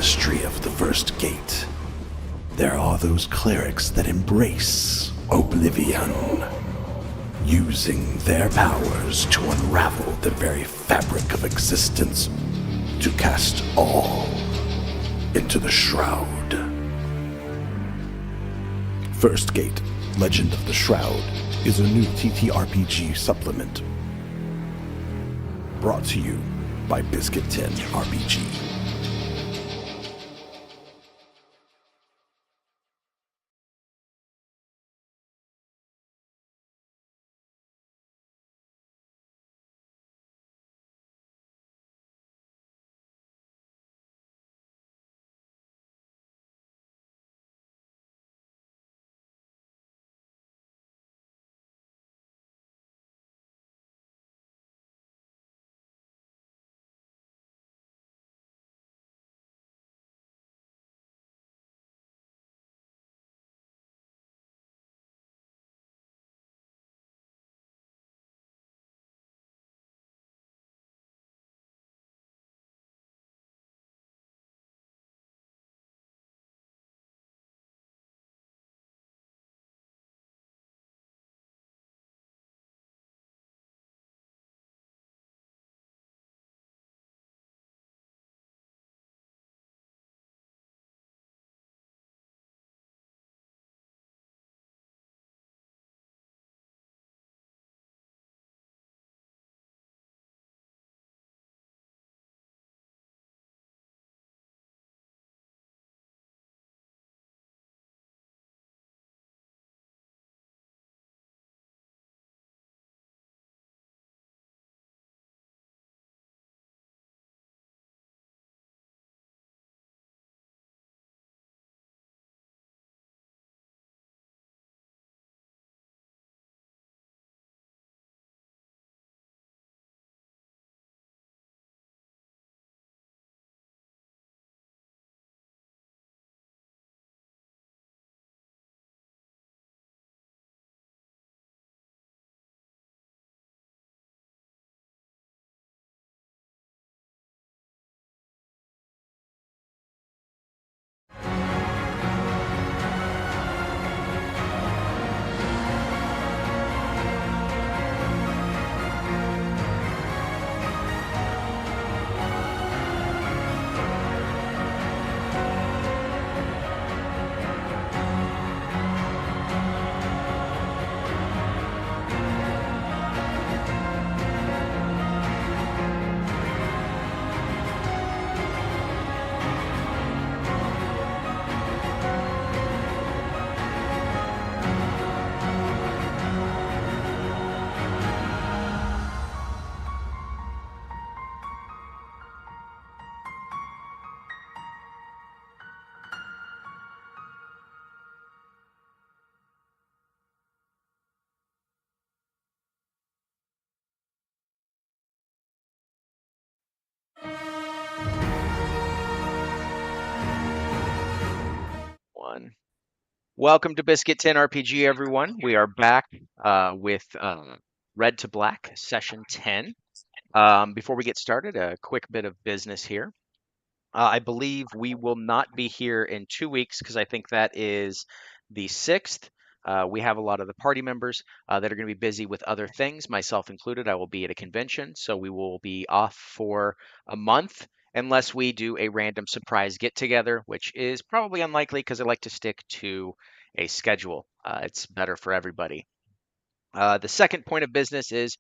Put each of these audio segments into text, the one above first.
tapestry of the first gate, there are those clerics that embrace oblivion, using their powers to unravel the very fabric of existence to cast all into the shroud. First Gate, Legend of the Shroud, is a new TTRPG supplement brought to you by Biscuit Tin RPG. One. Welcome to Biscuit Tin RPG, everyone. We are back with Red to Black Session 10. Before we get started, a quick bit of business here. I believe we will not be here in 2 weeks because I think that is the 6th. We have a lot of the party members that are going to be busy with other things, myself included. I will be at a convention, so we will be off for a month unless we do a random surprise get together, which is probably unlikely because I like to stick to a schedule. It's better for everybody. The second point of business is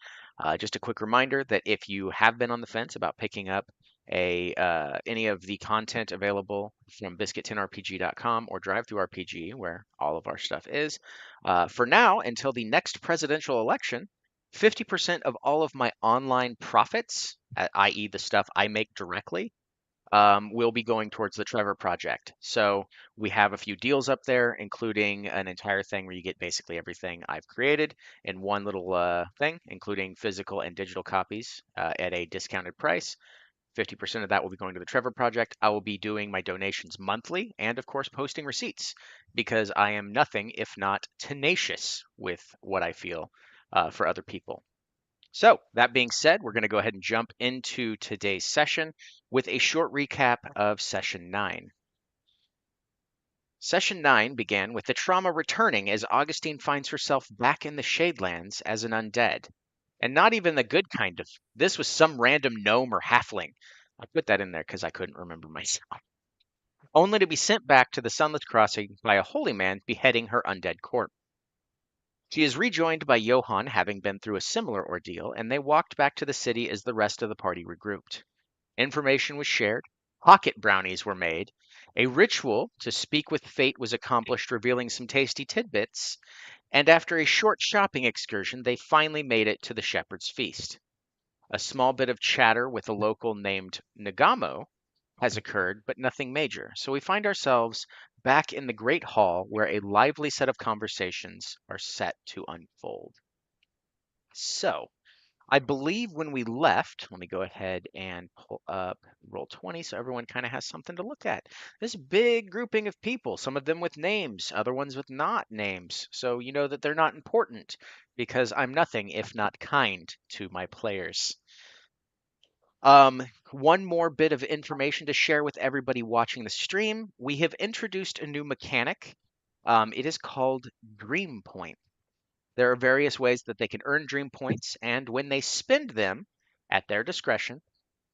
just a quick reminder that if you have been on the fence about picking up any of the content available from biscuittinrpg.com or drive-through RPG, where all of our stuff is, for now until the next presidential election, 50% of all of my online profits, i.e., the stuff I make directly, will be going towards the Trevor Project. So we have a few deals up there, including an entire thing where you get basically everything I've created in one little thing, including physical and digital copies at a discounted price. 50% of that will be going to the Trevor Project. I will be doing my donations monthly and, of course, posting receipts because I am nothing if not tenacious with what I feel for other people. So, that being said, we're going to go ahead and jump into today's session with a short recap of session 9. Session 9 began with the trauma returning as Augustine finds herself back in the Shadelands as an undead. And not even the good kind of. This was some random gnome or halfling. I put that in there because I couldn't remember myself. Only to be sent back to the Sunless Crossing by a holy man beheading her undead corpse. She is rejoined by Johann, having been through a similar ordeal, and they walked back to the city as the rest of the party regrouped. Information was shared, pocket brownies were made, a ritual to speak with fate was accomplished, revealing some tasty tidbits, and after a short shopping excursion, they finally made it to the shepherd's feast. A small bit of chatter with a local named Nagamo has occurred, but nothing major. So we find ourselves back in the Great Hall where a lively set of conversations are set to unfold. So, I believe when we left, let me go ahead and pull up roll 20 so everyone kind of has something to look at. This big grouping of people, some of them with names, other ones with not names. So you know that they're not important because I'm nothing if not kind to my players. One more bit of information to share with everybody watching the stream. We have introduced a new mechanic. It is called Dream Point. There are various ways that they can earn dream points, and when they spend them at their discretion,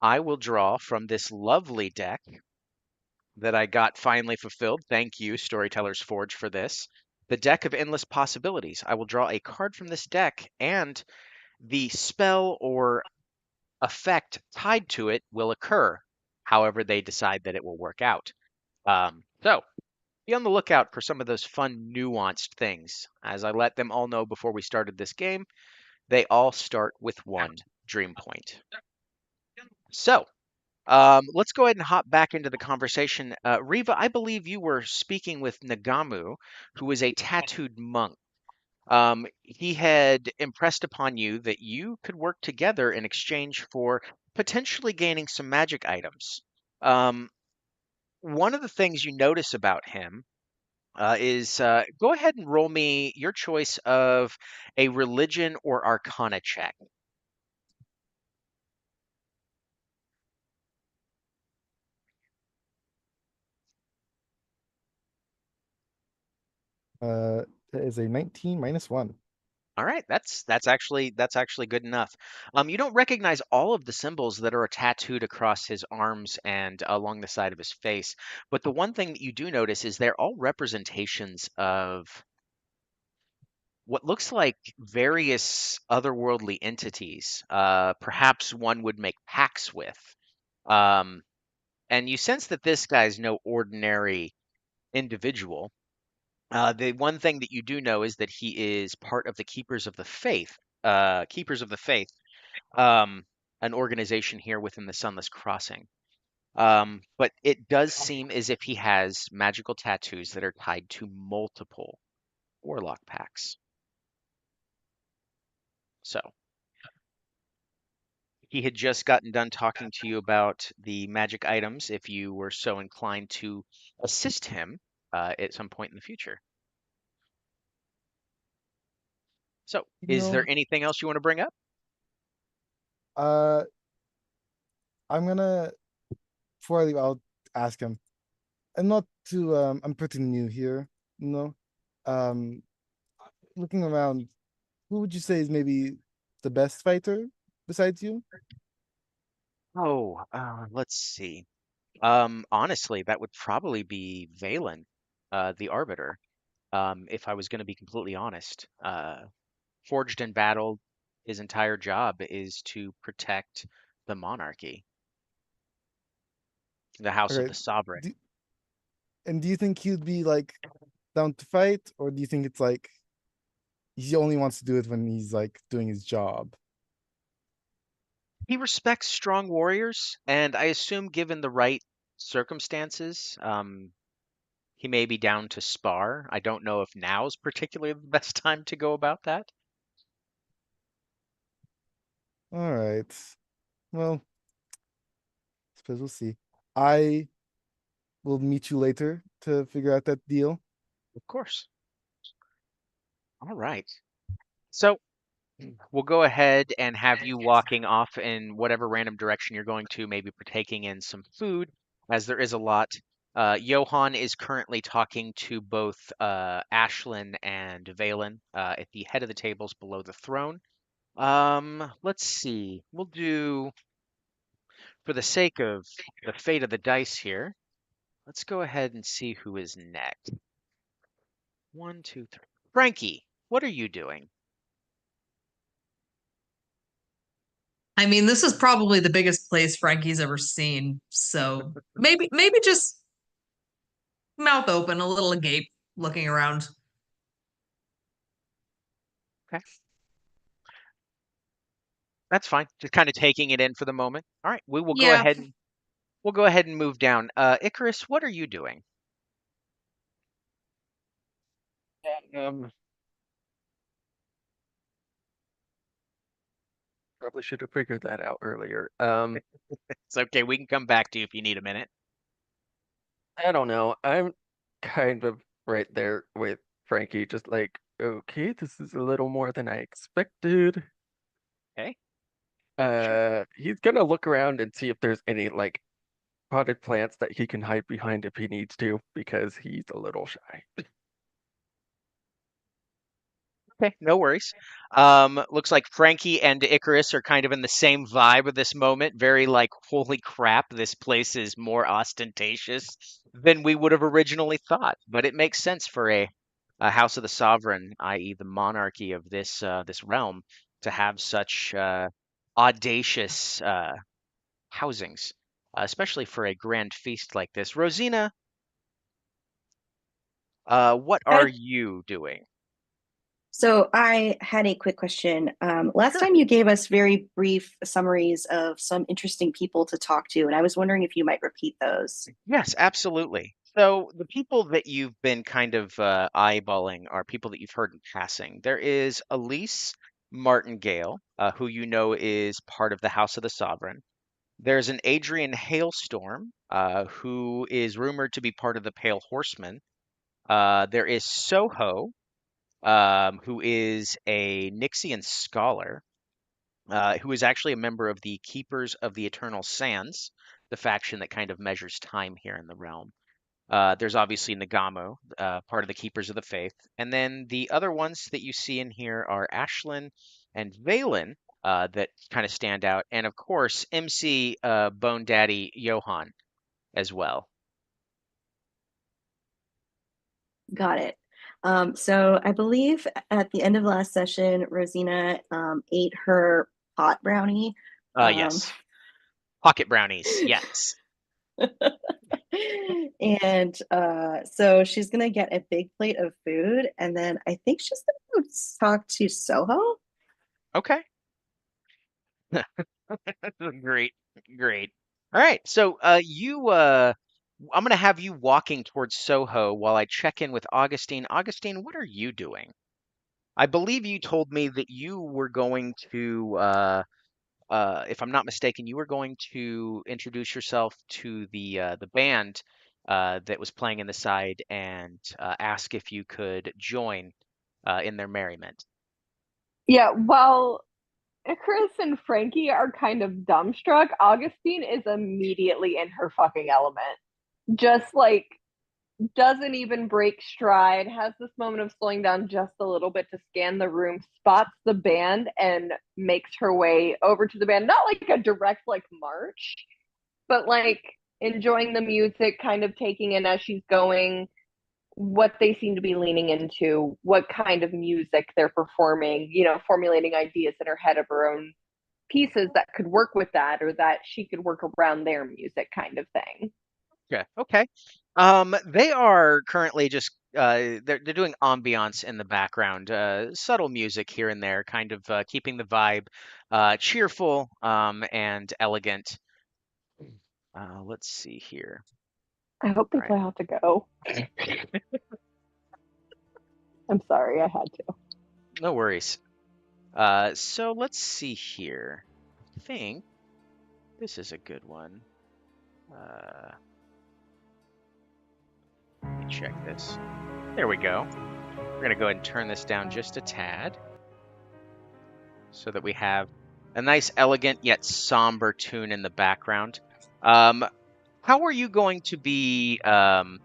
I will draw from this lovely deck that I got finally fulfilled. Thank you, Storyteller's Forge, for this. The deck of endless possibilities. I will draw a card from this deck, and the spell or effect tied to it will occur, however they decide that it will work out. So be on the lookout for some of those fun, nuanced things. As I let them all know before we started this game, they all start with one dream point. So let's go ahead and hop back into the conversation. Riva, I believe you were speaking with Nagamu, who is a tattooed monk. He had impressed upon you that you could work together in exchange for potentially gaining some magic items. Um, One of the things you notice about him is go ahead and roll me your choice of a religion or arcana check. That is a 19 minus 1. All right, that's actually good enough. You don't recognize all of the symbols that are tattooed across his arms and along the side of his face, but the one thing that you do notice is they're all representations of what looks like various otherworldly entities. Perhaps one would make pacts with. Um, and you sense that this guy's no ordinary individual. The one thing that you do know is that he is part of the Keepers of the Faith. Keepers of the Faith, um, an organization here within the Sunless Crossing. But it does seem as if he has magical tattoos that are tied to multiple warlock packs. So he had just gotten done talking to you about the magic items if you were so inclined to assist him at some point in the future. So, You is there know, anything else you want to bring up? uh, I'm gonna before I leave, I'll ask him. And not to I'm pretty new here, you know. Um, Looking around, who would you say is maybe the best fighter besides you? Oh, let's see. Honestly, that would probably be Valen, the Arbiter. If I was going to be completely honest, forged in battle, his entire job is to protect the monarchy, the House of Okay. the Sovereign. Do, and do you think he'd be like down to fight, or do you think it's like he only wants to do it when he's like doing his job? He respects strong warriors, and I assume, given the right circumstances, he may be down to spar. I don't know if now's particularly the best time to go about that. All right. Well, suppose we'll see. I will meet you later to figure out that deal. Of course. All right. So we'll go ahead and have you walking off in whatever random direction you're going to, maybe partaking in some food, as there is a lot. Johan is currently talking to both Ashlyn and Valen at the head of the tables below the throne. Let's see. We'll do, for the sake of the fate of the dice here, let's go ahead and see who is next. One, two, three. Frankie, what are you doing? I mean, this is probably the biggest place Frankie's ever seen. So maybe just mouth open, a little agape, looking around. Okay. That's fine. Just kind of taking it in for the moment. All right, we will go Yeah. ahead and we'll go ahead and move down. Icarus, what are you doing? Um, Probably should have figured that out earlier. It's okay. We can come back to you if you need a minute. I don't know. I'm kind of right there with Frankie, just like, okay, this is a little more than I expected. Okay. Sure. He's gonna look around and see if there's any like potted plants that he can hide behind if he needs to, because he's a little shy. Okay, no worries. Looks like Frankie and Icarus are kind of in the same vibe at this moment. Very like, holy crap, this place is more ostentatious than we would have originally thought. But it makes sense for a House of the Sovereign, i.e., the monarchy of this realm, to have such audacious housings, especially for a grand feast like this. Rosina, what are Hi. you doing? So I had a quick question. Last Sure. time you gave us very brief summaries of some interesting people to talk to, and I was wondering if you might repeat those. Yes, absolutely. So the people that you've been kind of eyeballing are people that you've heard in passing. There is Elise Martingale, who you know is part of the House of the Sovereign. There's an Adrian Hailstorm, who is rumored to be part of the Pale Horsemen. There is Soho, who is a Nixian scholar, who is actually a member of the Keepers of the Eternal Sands, the faction that kind of measures time here in the realm. There's obviously Nagamo, part of the Keepers of the Faith. And then the other ones that you see in here are Ashlyn and Valen, that kind of stand out. And of course, MC Bone Daddy Johan as well. Got it. So I believe at the end of last session, Rosina ate her pot brownie. Yes. Pocket brownies, yes. And so she's gonna get a big plate of food, and then I think she's gonna go talk to Soho. Okay. Great, great. All right, so I'm gonna have you walking towards Soho while I check in with Augustine. Augustine, what are you doing? I believe you told me that you were going to, if I'm not mistaken, you were going to introduce yourself to the band that was playing in the side and ask if you could join in their merriment. Yeah, while Chris and Frankie are kind of dumbstruck, Augustine is immediately in her fucking element. Just like doesn't even break stride, has this moment of slowing down just a little bit to scan the room, spots the band, and makes her way over to the band. Not like a direct like march, but like enjoying the music, kind of taking in as she's going what they seem to be leaning into, what kind of music they're performing, formulating ideas in her head of her own pieces that could work with that or that she could work around their music kind of thing. Yeah. Okay. They are currently just they're doing ambiance in the background, subtle music here and there, kind of keeping the vibe cheerful and elegant. Let's see here. I hope they All right. play Have to Go. I'm sorry, I had to. No worries. So let's see here. I think this is a good one. Let me check this. There we go. We're gonna go ahead and turn this down just a tad. so that we have a nice, elegant yet somber tune in the background. How are you going to be? How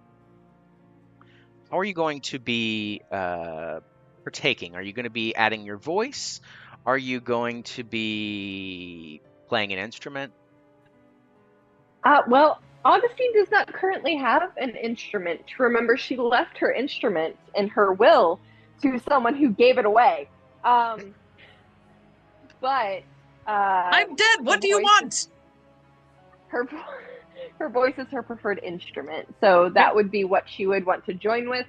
are you going to be partaking? Are you going to be adding your voice? Are you going to be playing an instrument? Well, Augustine does not currently have an instrument. Remember, she left her instrument in her will to someone who gave it away. But I'm dead. What do you want? Her her voice is her preferred instrument, so that would be what she would want to join with.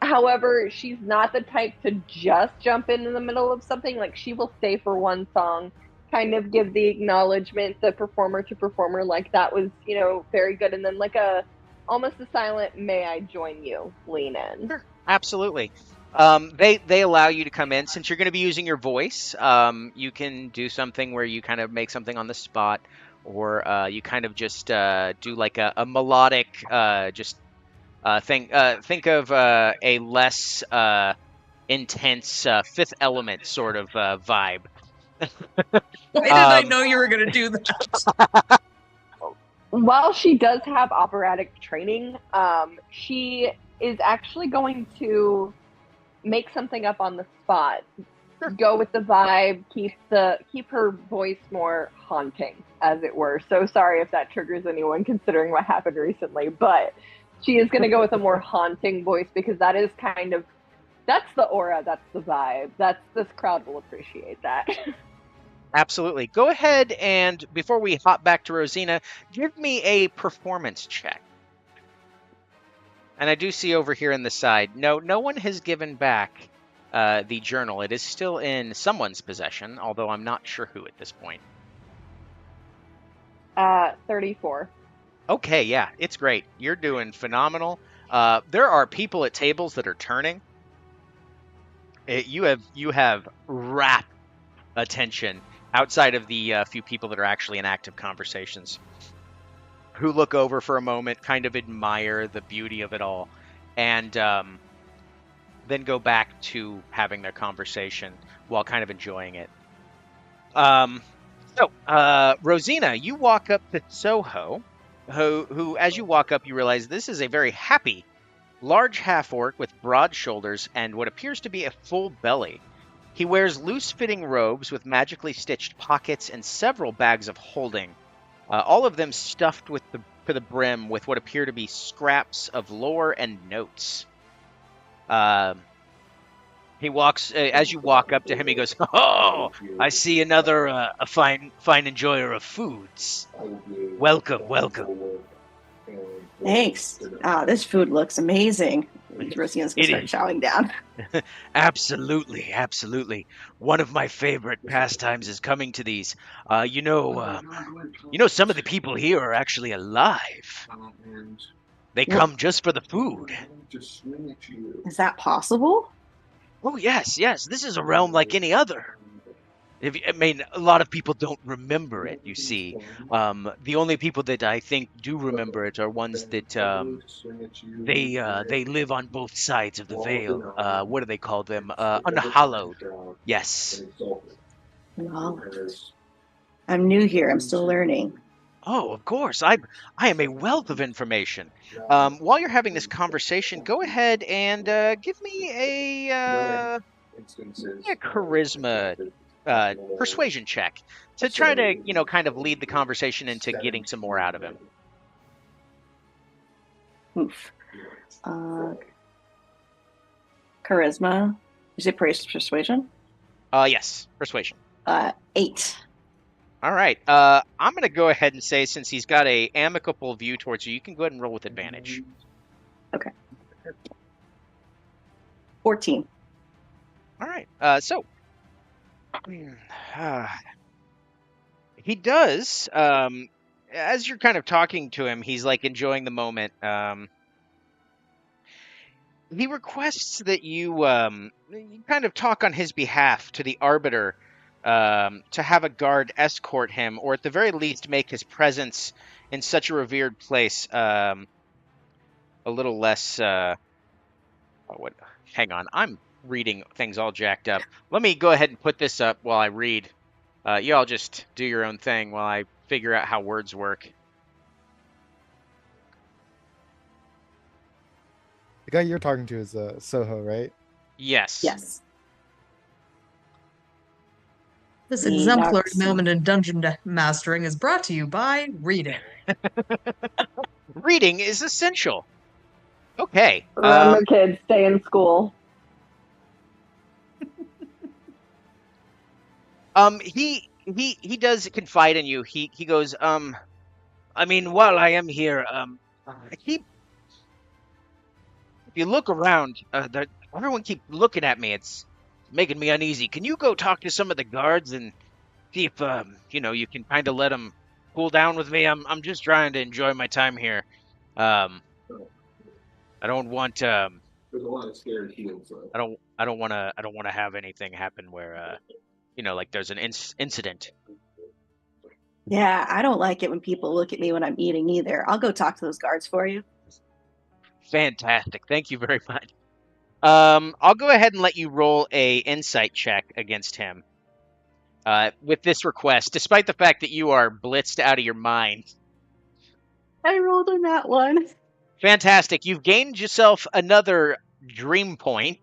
However, she's not the type to just jump in the middle of something. Like, she will stay for one song, kind of give the acknowledgement, the performer to performer, like that was, very good, and then like almost a silent "May I join you?" lean in. Sure, absolutely. They allow you to come in since you're going to be using your voice. You can do something where you kind of make something on the spot, or you kind of just do like a melodic just think of a less intense Fifth Element sort of vibe. Why did I know you were going to do that? While she does have operatic training, she is actually going to make something up on the spot. Sure. Go with the vibe, keep her voice more haunting, as it were. So sorry if that triggers anyone considering what happened recently, but she is going to go with a more haunting voice because that is that's the aura, that's the vibe. This crowd will appreciate that. Absolutely. Go ahead and before we hop back to Rosina, give me a performance check. And I do see over here on the side, no one has given back the journal. It is still in someone's possession, although I'm not sure who at this point. 34. Okay, yeah, it's great. You're doing phenomenal. There are people at tables that are turning. You have rapt attention outside of the few people that are actually in active conversations, who look over for a moment, kind of admire the beauty of it all, and then go back to having their conversation while kind of enjoying it. Rosina, you walk up to Soho, who, as you walk up, you realize this is a very happy, large half-orc with broad shoulders and what appears to be a full belly. He wears loose-fitting robes with magically stitched pockets and several bags of holding, all of them stuffed to the brim with what appear to be scraps of lore and notes. He walks as you walk up to him. He goes, "Oh, I see another a fine enjoyer of foods. Welcome." Thanks. This food looks amazing. Rosina's gonna start chowing down. Absolutely. One of my favorite pastimes is coming to these. Some of the people here are actually alive. They come just for the food. Is that possible? Oh, yes. This is a realm like any other. A lot of people don't remember it, you see. The only people that I think do remember it are ones that they live on both sides of the veil. What do they call them? Unhallowed. Yes. Knowledge. I'm new here. I'm still learning. Oh, of course. I am a wealth of information. While you're having this conversation, go ahead and give me a charisma persuasion check to try to, kind of lead the conversation into getting some more out of him. Oof. Charisma. Is it persuasion? Yes, persuasion. 8. All right. I'm going to go ahead and say, since he's got a amicable view towards you, you can go ahead and roll with advantage. Okay. 14. All right. He does. As you're kind of talking to him, he's like enjoying the moment. He requests that you kind of talk on his behalf to the Arbiter, to have a guard escort him, or at the very least make his presence in such a revered place a little less. Hang on, I'm reading things all jacked up. Let me go ahead and put this up while I read. You all just do your own thing while I figure out how words work. The guy you're talking to is Soho, right? Yes. Yes. This The exemplary next- moment in dungeon mastering is brought to you by reading. Reading is essential. Okay. Remember, kids, stay in school. He does confide in you. He goes, I mean, while I am here, I keep, if you look around, everyone keep looking at me. It's making me uneasy. Can you go talk to some of the guards and see if, you can kind of let them cool down with me? I'm just trying to enjoy my time here. I don't want, There's a lot of scared heels. I don't want to have anything happen where, like there's an incident. Yeah, I don't like it when people look at me when I'm eating either. I'll go talk to those guards for you. Fantastic. Thank you very much. I'll go ahead and let you roll a insight check against him. With this request, despite the fact that you are blitzed out of your mind. I rolled on that one. Fantastic. You've gained yourself another dream point.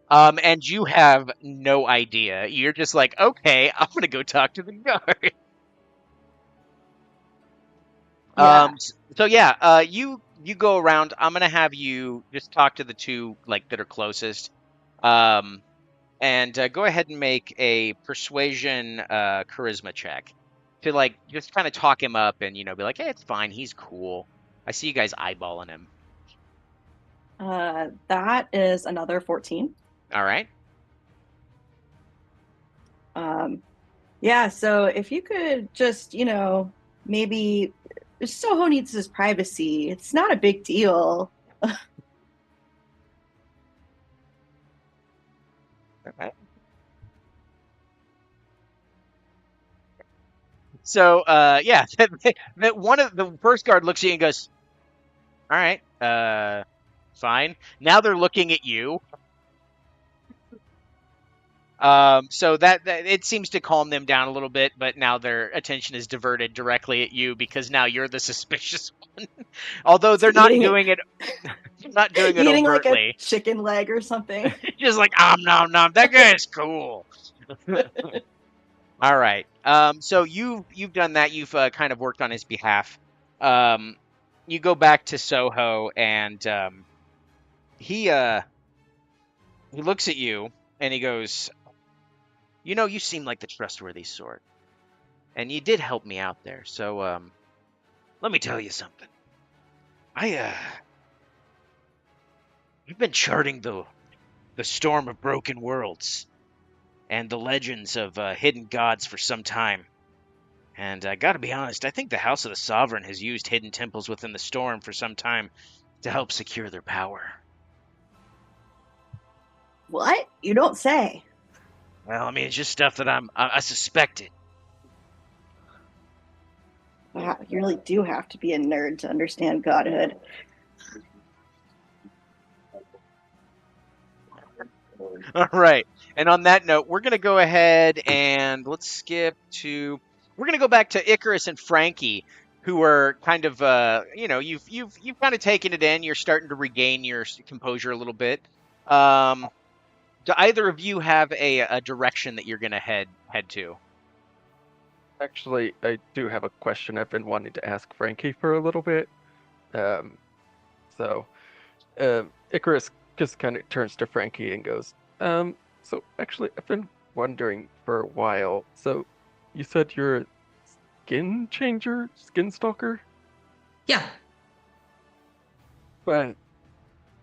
And you have no idea. You're just like, okay, I'm gonna go talk to the guard. Yeah. So yeah, you go around. I'm gonna have you just talk to the two that are closest. And go ahead and make a persuasion charisma check to just kind of talk him up and be like, hey, it's fine, he's cool. I see you guys eyeballing him. That is another 14. All right. Yeah, so if you could just, maybe Soho needs his privacy. It's not a big deal. Okay. So yeah, one of the first guard looks at you and goes, all right, fine. Now they're looking at you. So that it seems to calm them down a little bit, but now their attention is diverted directly at you because now you're the suspicious one. Although they're not doing it, not doing it Eating like overtly. a chicken leg or something. Just like nom nom. That guy's cool. All right. So you've done that. You've kind of worked on his behalf. You go back to Soho, and he looks at you and he goes, you seem like the trustworthy sort, and you did help me out there. So let me tell you something. I've been charting the storm of broken worlds and the legends of hidden gods for some time. And I gotta be honest, I think the House of the Sovereign has used hidden temples within the storm for some time to help secure their power. What? You don't say. Well, I mean, it's just stuff that I suspected. Wow, you really do have to be a nerd to understand godhood. All right. And on that note, we're going to go ahead and let's skip to... We're going to go back to Icarus and Frankie, who are kind of, you've kind of taken it in. You're starting to regain your composure a little bit. Do either of you have a direction that you're going to head to? Actually, I do have a question I've been wanting to ask Frankie for a little bit. Icarus just kind of turns to Frankie and goes, so actually, I've been wondering for a while. So, you said you're a skin changer? Skin stalker? Yeah. But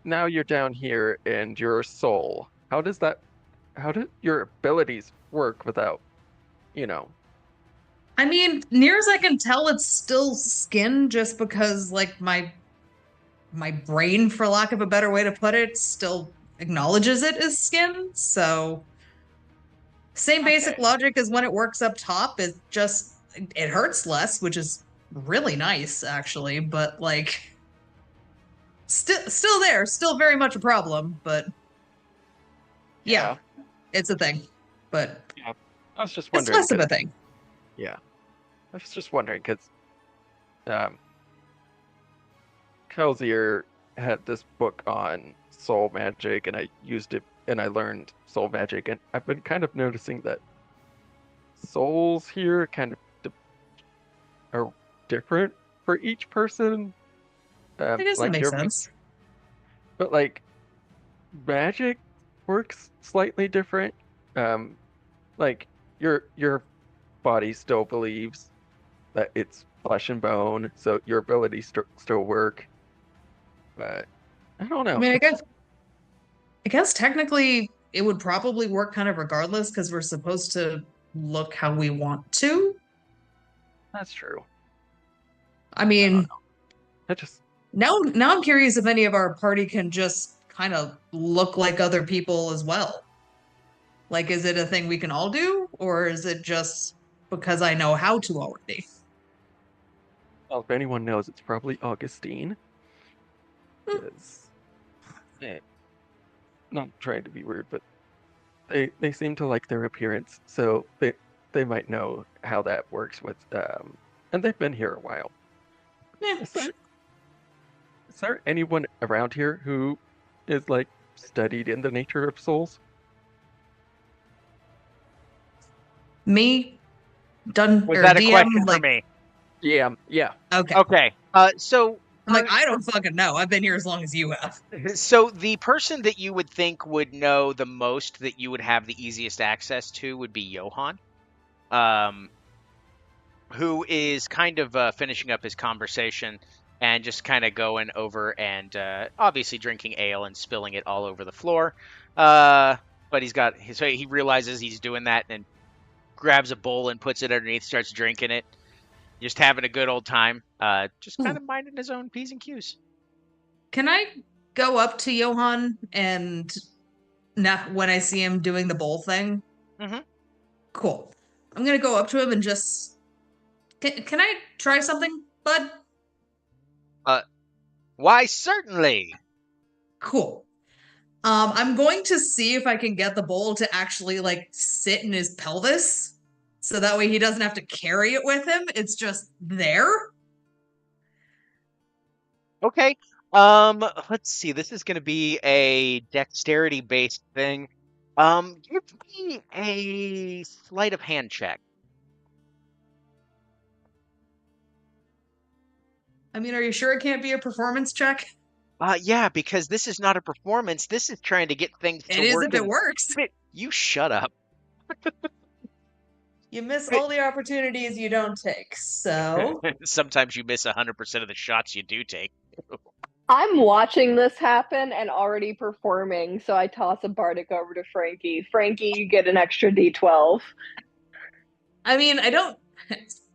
now you're down here and you're a soul. How do your abilities work without, I mean, near as I can tell, it's still skin just because, my brain, for lack of a better way to put it, still acknowledges it as skin. So, same basic logic as when it works up top. It hurts less, which is really nice, actually. But, still there, still very much a problem, but yeah, it's a thing. But Yeah. I was just it's wondering. less of a thing. Yeah. I was just wondering because Kelsier had this book on soul magic, and I used it, and I learned soul magic, and I've been kind of noticing that souls here kind of are different for each person. I guess that Like makes your, sense. but like magic works slightly different. Like your body still believes that it's flesh and bone, so your abilities still work. But I don't I know. mean, It's I guess technically it would probably work kind of regardless because we're supposed to look how we want to. that's true. I mean, I just now I'm curious if any of our party can just kind of look like other people as well. Like, is it a thing we can all do, or is it just because I know how to already? well, if anyone knows, it's probably Augustine. Hmm. Because not trying to be weird, but they seem to like their appearance, so they might know how that works with and they've been here a while. Yeah. Is there anyone around here who is like studied in the nature of souls? Me done Was or that a DM question for like me? Yeah. okay. Okay. So I'm like, I don't fucking know. I've been here as long as you have. so the person that you would think would know the most, that you would have the easiest access to, would be Johann, um, who is kind of finishing up his conversation and just kind of going over and obviously drinking ale and spilling it all over the floor. But so he realizes he's doing that and grabs a bowl and puts it underneath, starts drinking it, just having a good old time, just kind of minding his own P's and Q's. Can I go up to Johann and now when I see him doing the bowl thing? Mm-hmm. Cool. I'm gonna go up to him and just can I try something, bud? Why, certainly. Cool. I'm going to see if I can get the bowl to actually like sit in his pelvis. So that way he doesn't have to carry it with him. It's just there. Okay. Let's see. This is going to be a dexterity-based thing. Give me a sleight of hand check. I mean, are you sure it can't be a performance check? Yeah, because this is not a performance. This is trying to get things to It is work. if it works. You shut up. You miss all the opportunities you don't take. So Sometimes you miss 100% of the shots you do take. I'm watching this happen and already performing, so I toss a bardic over to Frankie. Frankie, you get an extra D12. I mean, I don't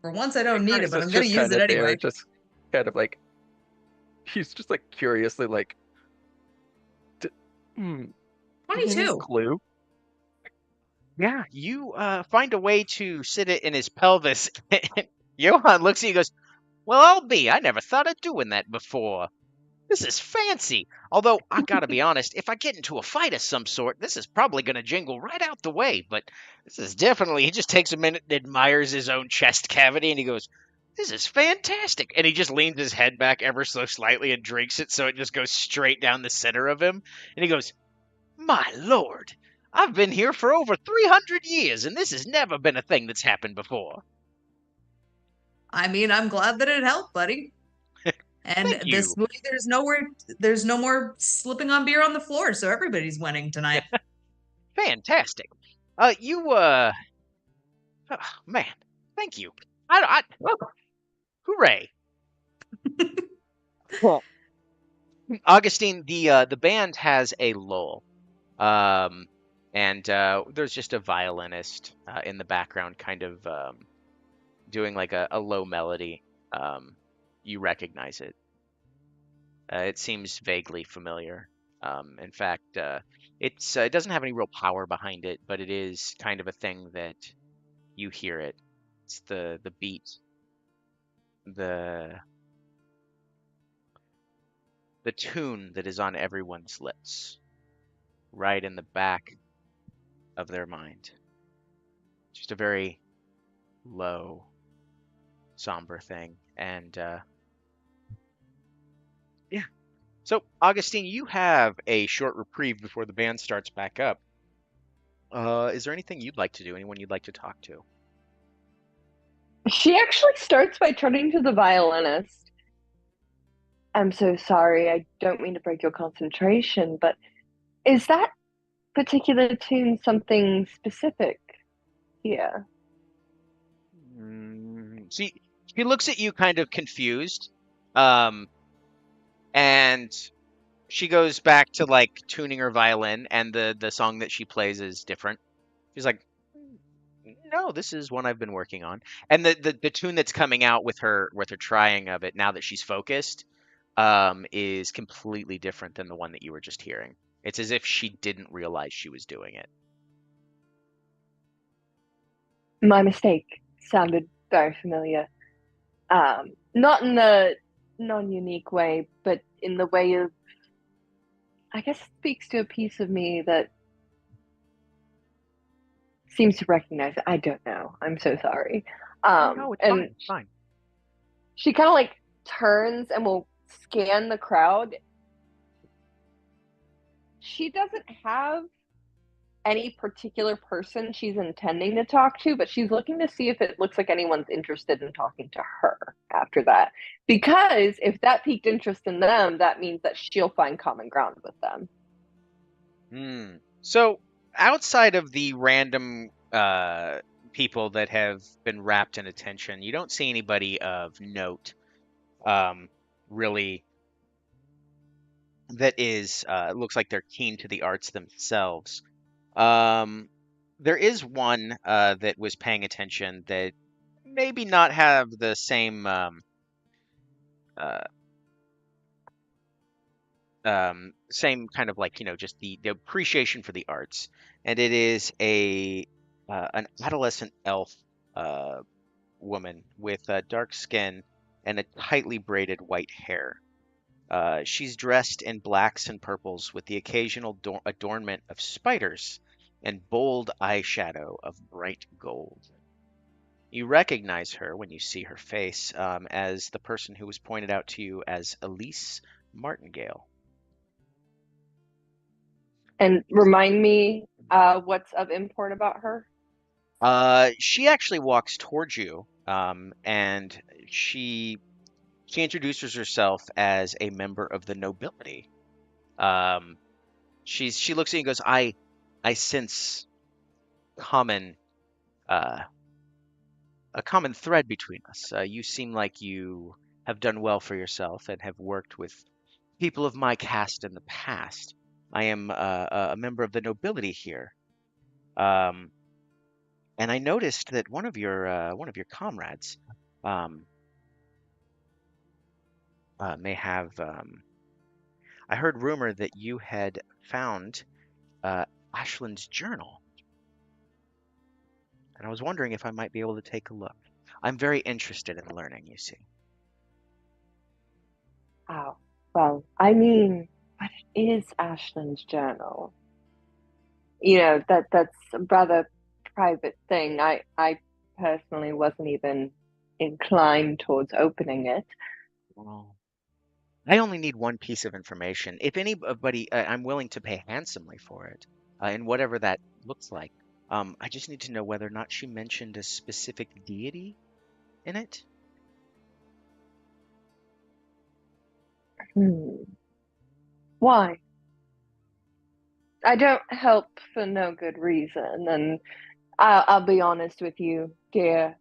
for once I don't need it, Chris but is I'm gonna just use kind it of there, anyway. just kind of like he's just like curiously like, any 22. clue? Yeah, you find a way to sit it in his pelvis. Johann looks at you and goes, "Well, I'll be. I never thought of doing that before. This is fancy. Although, I gotta be honest, if I get into a fight of some sort, this is probably gonna jingle right out the way. But this is definitely," he just takes a minute and admires his own chest cavity and he goes, "This is fantastic." And he just leans his head back ever so slightly and drinks it so it just goes straight down the center of him. And he goes, "My lord, I've been here for over 300 years and this has never been a thing that's happened before." I mean, I'm glad that it helped, buddy. And Thank this you. way there's no more slipping on beer on the floor, so everybody's winning tonight. Fantastic. Oh, man, thank you. Hooray. Well, Augustine, the band has a lull, and there's just a violinist in the background, kind of doing like a low melody. You recognize it. It seems vaguely familiar. In fact, it doesn't have any real power behind it, but it is kind of a thing that you hear it. It's the beat, the the tune that is on everyone's lips, right in the back of their mind. Just a very low, somber thing. And yeah. So, Augustine, you have a short reprieve before the band starts back up. Is there anything you'd like to do? Anyone you'd like to talk to? She actually starts by turning to the violinist. I'm so sorry, I don't mean to break your concentration, but is that particular tune something specific here? She looks at you kind of confused, um, and she goes back to like tuning her violin, and the song that she plays is different. She's like, no, this is one I've been working on. And the tune that's coming out with her trying of it now that she's focused is completely different than the one that you were just hearing. It's as if she didn't realize she was doing it. My mistake sounded very familiar. Not in the non-unique way, but in the way of, I guess, it speaks to a piece of me that seems to recognize it. I don't know. I'm so sorry. No, it's And fine. It's fine. she kind of like turns and will scan the crowd. She doesn't have any particular person she's intending to talk to, but she's looking to see if it looks like anyone's interested in talking to her after that. Because if that piqued interest in them, that means that she'll find common ground with them. So outside of the random people that have been wrapped in attention, you don't see anybody of note, really, that is looks like they're keen to the arts themselves. There is one that was paying attention that maybe not have the same uh, same kind of like, just the appreciation for the arts, and it is an adolescent elf woman with dark skin and a tightly braided white hair. She's dressed in blacks and purples with the occasional adornment of spiders and bold eyeshadow of bright gold. You recognize her when you see her face as the person who was pointed out to you as Elise Martingale. And remind me what's of import about her? She actually walks towards you, and she introduces herself as a member of the nobility. Um, she looks at you and goes, I sense common uh, a common thread between us. You seem like you have done well for yourself and have worked with people of my caste in the past. I am a member of the nobility here, um, and I noticed that one of your comrades um, may have. I heard rumor that you had found Ashland's journal, and I was wondering if I might be able to take a look. I'm very interested in learning, you see. Oh, well, I mean, but it is Ashland's journal. That's a rather private thing. I personally wasn't even inclined towards opening it. Well, I only need one piece of information. If anybody, I'm willing to pay handsomely for it, and whatever that looks like. I just need to know whether or not she mentioned a specific deity in it. Why? I don't help for no good reason, and I'll be honest with you, dear.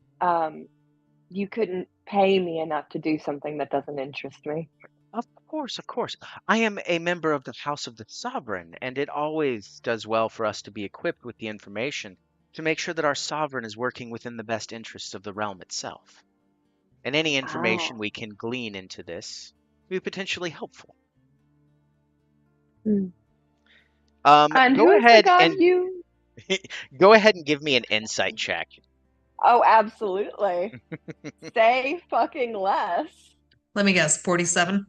You couldn't pay me enough to do something that doesn't interest me. Of course, of course. I am a member of the House of the Sovereign, and it always does well for us to be equipped with the information to make sure that our sovereign is working within the best interests of the realm itself. And any information Oh. we can glean into this will be potentially helpful. Hmm. And Go who is the ahead god and you? go ahead and give me an insight check. Oh, absolutely. Say fucking less. Let me guess, 47.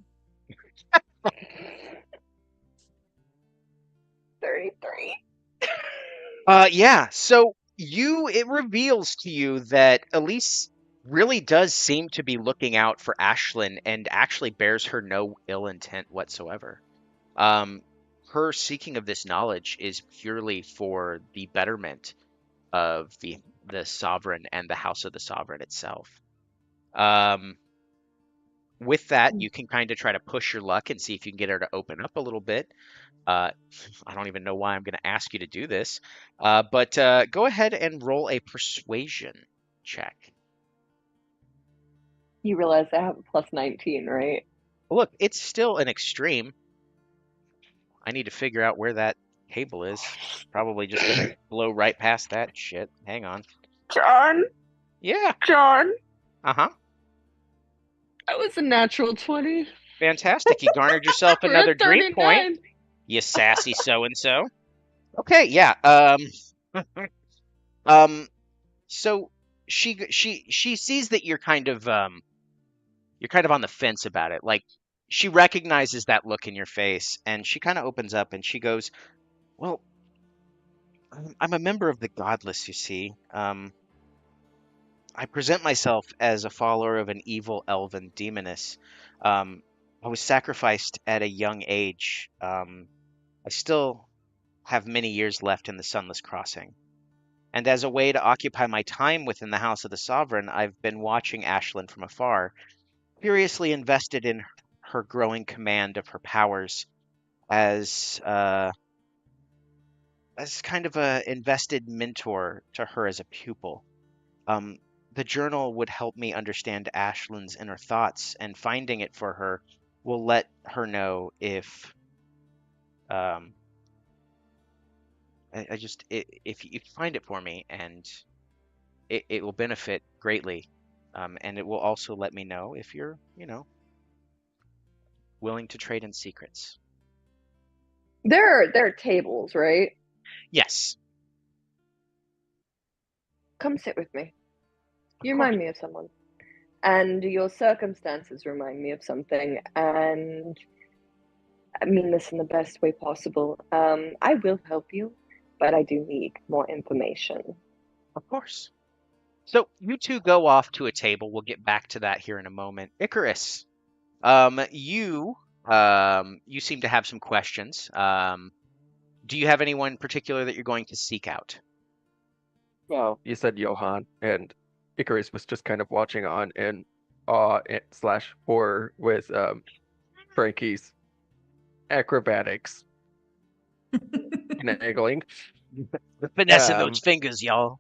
$33. Yeah. So it reveals to you that Elise really does seem to be looking out for Ashlyn and actually bears her no ill intent whatsoever. Um, Her seeking of this knowledge is purely for the betterment of the sovereign and the house of the sovereign itself. Um, with that, you can kind of try to push your luck and see if you can get her to open up a little bit. Uh, I don't even know why I'm going to ask you to do this, but go ahead and roll a persuasion check. You realize I have a plus 19, right? Look, it's still an extreme. I need to figure out where that table is. Probably just going to blow right past that shit. Hang on. John, Yeah. John, Uh-huh. that was a natural 20. Fantastic. You garnered yourself We're another at dream point. 39. You sassy so-and-so. Okay, yeah. So she sees that you're kind of on the fence about it. Like she recognizes that look in your face and she kind of opens up and she goes, "Well, I'm a member of the godless, you see. I present myself as a follower of an evil elven demoness. I was sacrificed at a young age. I still have many years left in the Sunless Crossing. And as a way to occupy my time within the House of the Sovereign, I've been watching Ashlyn from afar, curiously invested in her growing command of her powers as kind of a invested mentor to her as a pupil. Um, the journal would help me understand Ashlyn's inner thoughts, and finding it for her will let her know if um, if you find it for me, and it will benefit greatly. And it will also let me know if you're, willing to trade in secrets. There are tables, right? Yes, Come sit with me. You of course. remind me of someone. And your circumstances remind me of something. And I mean this in the best way possible. I will help you, but I do need more information. Of course. So you two go off to a table. We'll get back to that here in a moment. Icarus, you seem to have some questions. Do you have anyone in particular that you're going to seek out? Well, you said Johann, and Icarus was just kind of watching on in awe slash horror with Frankie's acrobatics, finagling. The finesse in those Um, fingers, y'all.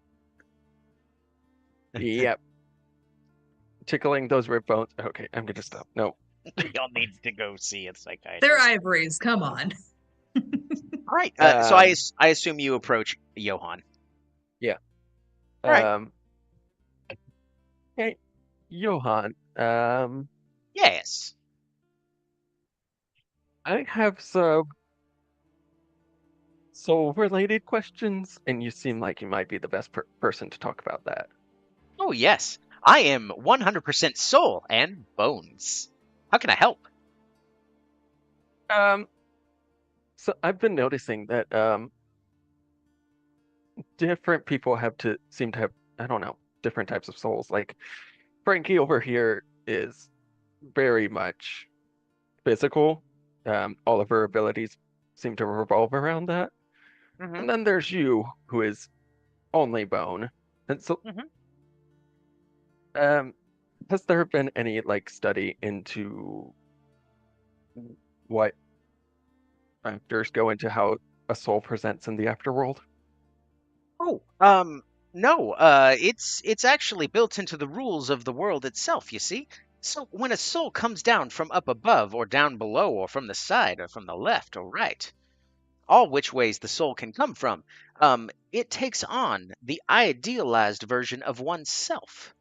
Yep. Tickling those rib bones. Okay, I'm gonna stop. No. Y'all need to go see a psychiatrist. They're ivories. Come on. All right. So I assume you approach Johann. Yeah. All right. Hey, Johann. Yes. I have some soul-related questions, and you seem like you might be the best person to talk about that. Oh, yes. I am 100% soul and bones. How can I help? So I've been noticing that different people seem to have, I don't know, different types of souls. Like Frankie over here is very much physical. All of her abilities seem to revolve around that. Mm-hmm. And then there's you, who is only bone. And so, has there been any like study into what factors go into how a soul presents in the afterworld? Oh, no. It's actually built into the rules of the world itself, you see. So when a soul comes down from up above or down below or from the side or from the left or right, all which ways the soul can come from, it takes on the idealized version of oneself.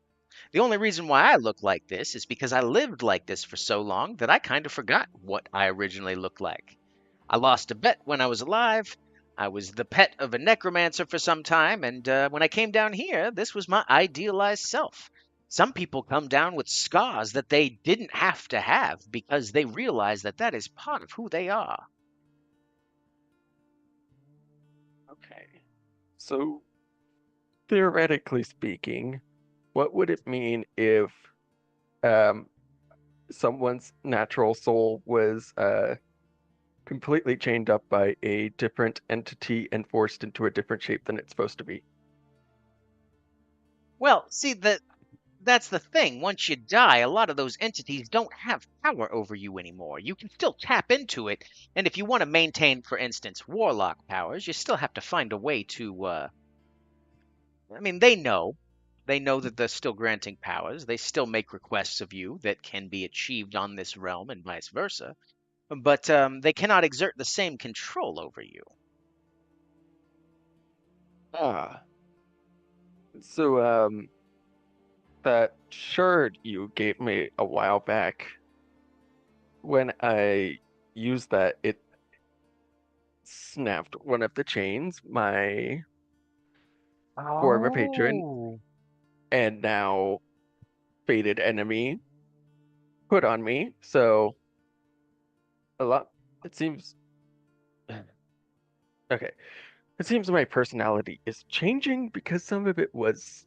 The only reason why I look like this is because I lived like this for so long that I kind of forgot what I originally looked like. I lost a bet when I was alive. I was the pet of a necromancer for some time, and when I came down here, this was my idealized self. Some people come down with scars that they didn't have to have because they realize that that is part of who they are. Okay. So, theoretically speaking, what would it mean if um, someone's natural soul was completely chained up by a different entity and forced into a different shape than it's supposed to be? Well, see, that's the thing. Once you die, a lot of those entities don't have power over you anymore. You can still tap into it, and if you want to maintain, for instance, warlock powers, you still have to find a way to. I mean, they know. They know that they're still granting powers. They still make requests of you that can be achieved on this realm and vice versa. But they cannot exert the same control over you. Ah, so that shard you gave me a while back, when I used that, it snapped one of the chains my former patron Oh. and now fated enemy put on me. So a lot. It seems okay. It seems my personality is changing because some of it was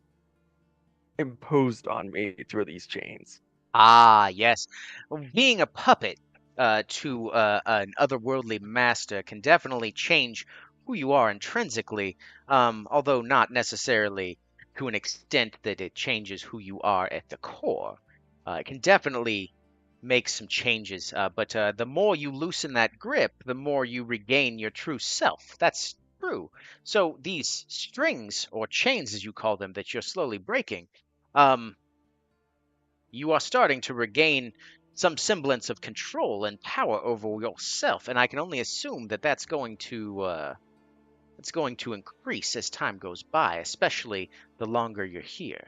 imposed on me through these chains. Ah, yes. Well, being a puppet to an otherworldly master can definitely change who you are intrinsically, although not necessarily to an extent that it changes who you are at the core. It can definitely make some changes, but the more you loosen that grip, the more you regain your true self. That's true. So these strings, or chains as you call them, that you're slowly breaking, um, you are starting to regain some semblance of control and power over yourself, and I can only assume that that's going to increase as time goes by, especially the longer you're here.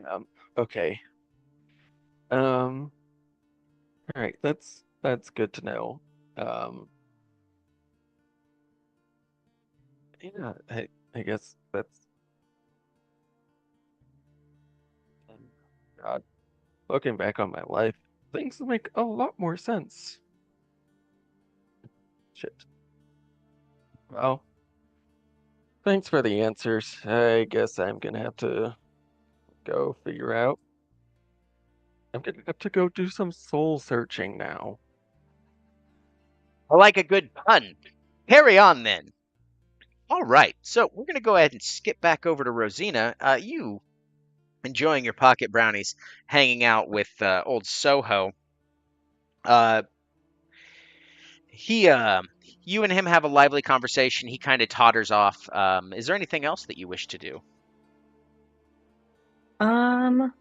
Um, okay. Um, all right, that's good to know. Um, yeah, I guess that's God. Looking back on my life, things make a lot more sense. Shit. Well, thanks for the answers. I guess I'm gonna have to go figure out. I'm gonna have to go do some soul searching now. I like a good pun. Carry on then. All right, so we're going to go ahead and skip back over to Rosina. You enjoying your pocket brownies, hanging out with old Soho. Uh, he, you and him have a lively conversation. He kind of totters off. Is there anything else that you wish to do? Um,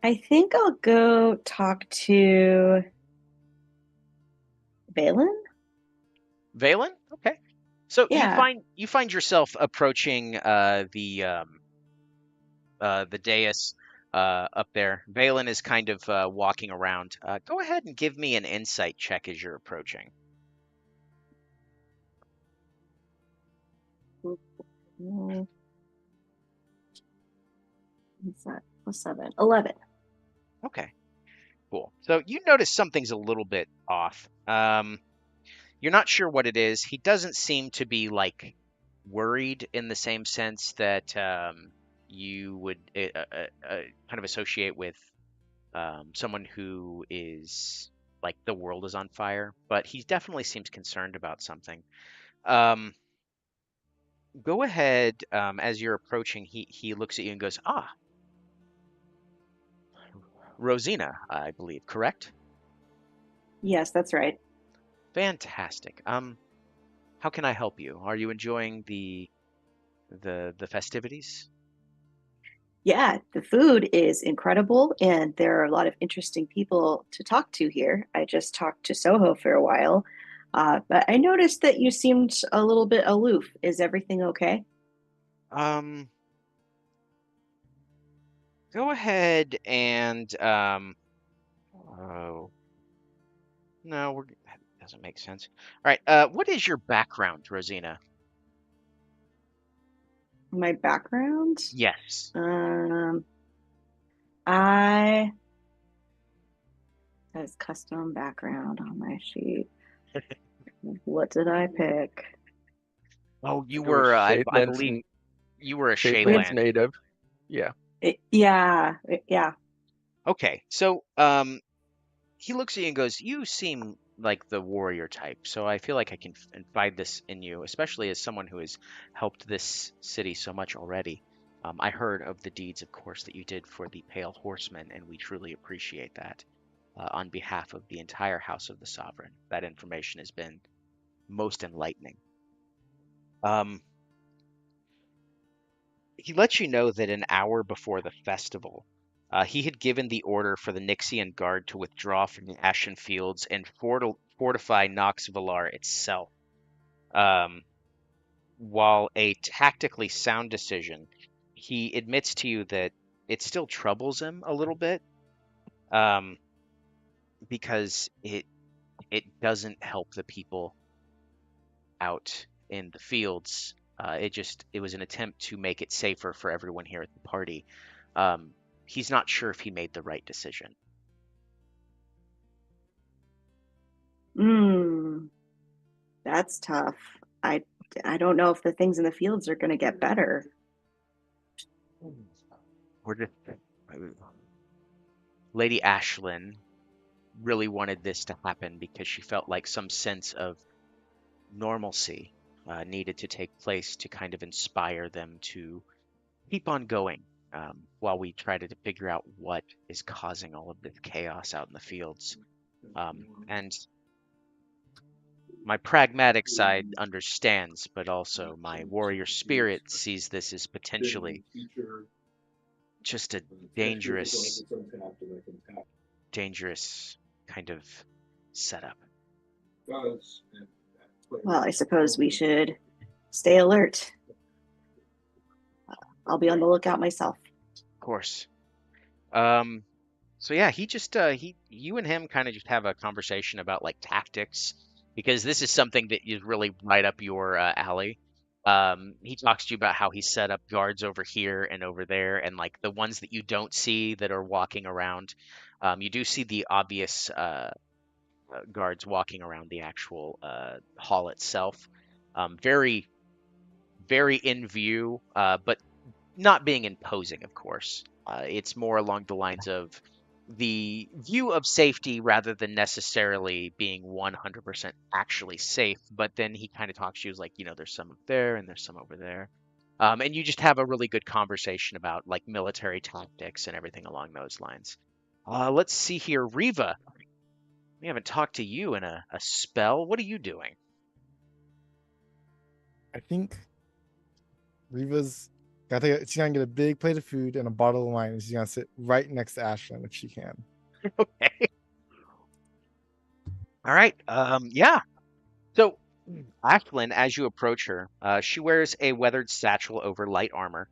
I think I'll go talk to Valen. Valen? Okay. So Yeah. you find yourself approaching the dais up there. Valen is kind of walking around. Go ahead and give me an insight check as you're approaching. Mm, what's that? Plus 7. 11. Okay, cool. So you notice something's a little bit off. You're not sure what it is. He doesn't seem to be like worried in the same sense that you would kind of associate with someone who is like the world is on fire, but he definitely seems concerned about something. Um, Go ahead, as you're approaching, he looks at you and goes, "Ah, Rosina, I believe, correct? Yes, that's right. Fantastic. How can I help you? Are you enjoying the festivities?" Yeah, the food is incredible, and there are a lot of interesting people to talk to here. I just talked to Soho for a while, but I noticed that you seemed a little bit aloof. Is everything okay? Um, Go ahead and oh no, that doesn't make sense. All right, what is your background, Rosina? My background? Yes. I has custom background on my sheet. What did I pick? Oh, you It was were, I Shadelands, believe you were a Shadelands Shayland. native. Yeah. Yeah. Okay, so he looks at you and goes, "You seem like the warrior type, so I feel like I can find this in you, especially as someone who has helped this city so much already. I heard of the deeds, of course, that you did for the Pale Horsemen, and we truly appreciate that. On behalf of the entire House of the Sovereign, that information has been most enlightening." Um, he lets you know that an hour before the festival, he had given the order for the Nixian Guard to withdraw from the Ashen Fields and fortify Nox Valar itself. Um, while a tactically sound decision, he admits to you that it still troubles him a little bit, um, because it doesn't help the people out in the fields. It was an attempt to make it safer for everyone here at the party. Um, he's not sure if he made the right decision. That's tough. I don't know if the things in the fields are going to get better. We're just Lady Ashlyn really wanted this to happen because she felt like some sense of normalcy needed to take place to kind of inspire them to keep on going, while we try to figure out what is causing all of this chaos out in the fields. And my pragmatic side understands, but also my warrior spirit sees this as potentially just a dangerous, dangerous kind of setup. Well, I suppose we should stay alert. I'll be on the lookout myself. Of course. So yeah, he just you and him kind of just have a conversation about like tactics, because this is something that is really right up your alley. He talks to you about how he set up guards over here and over there, and like the ones that you don't see that are walking around. You do see the obvious guards walking around the actual hall itself. Very, very in view, but not being imposing, of course. It's more along the lines of the view of safety rather than necessarily being 100% actually safe. But then he kind of talks to you as like, there's some up there and there's some over there. And you just have a really good conversation about like military tactics and everything along those lines. Let's see here. Riva, we haven't talked to you in a spell. What are you doing? I think Riva's she's gonna get a big plate of food and a bottle of wine, and she's gonna sit right next to Ashlyn if she can. Okay. All right. Yeah. So, Ashlyn, as you approach her, she wears a weathered satchel over light armor,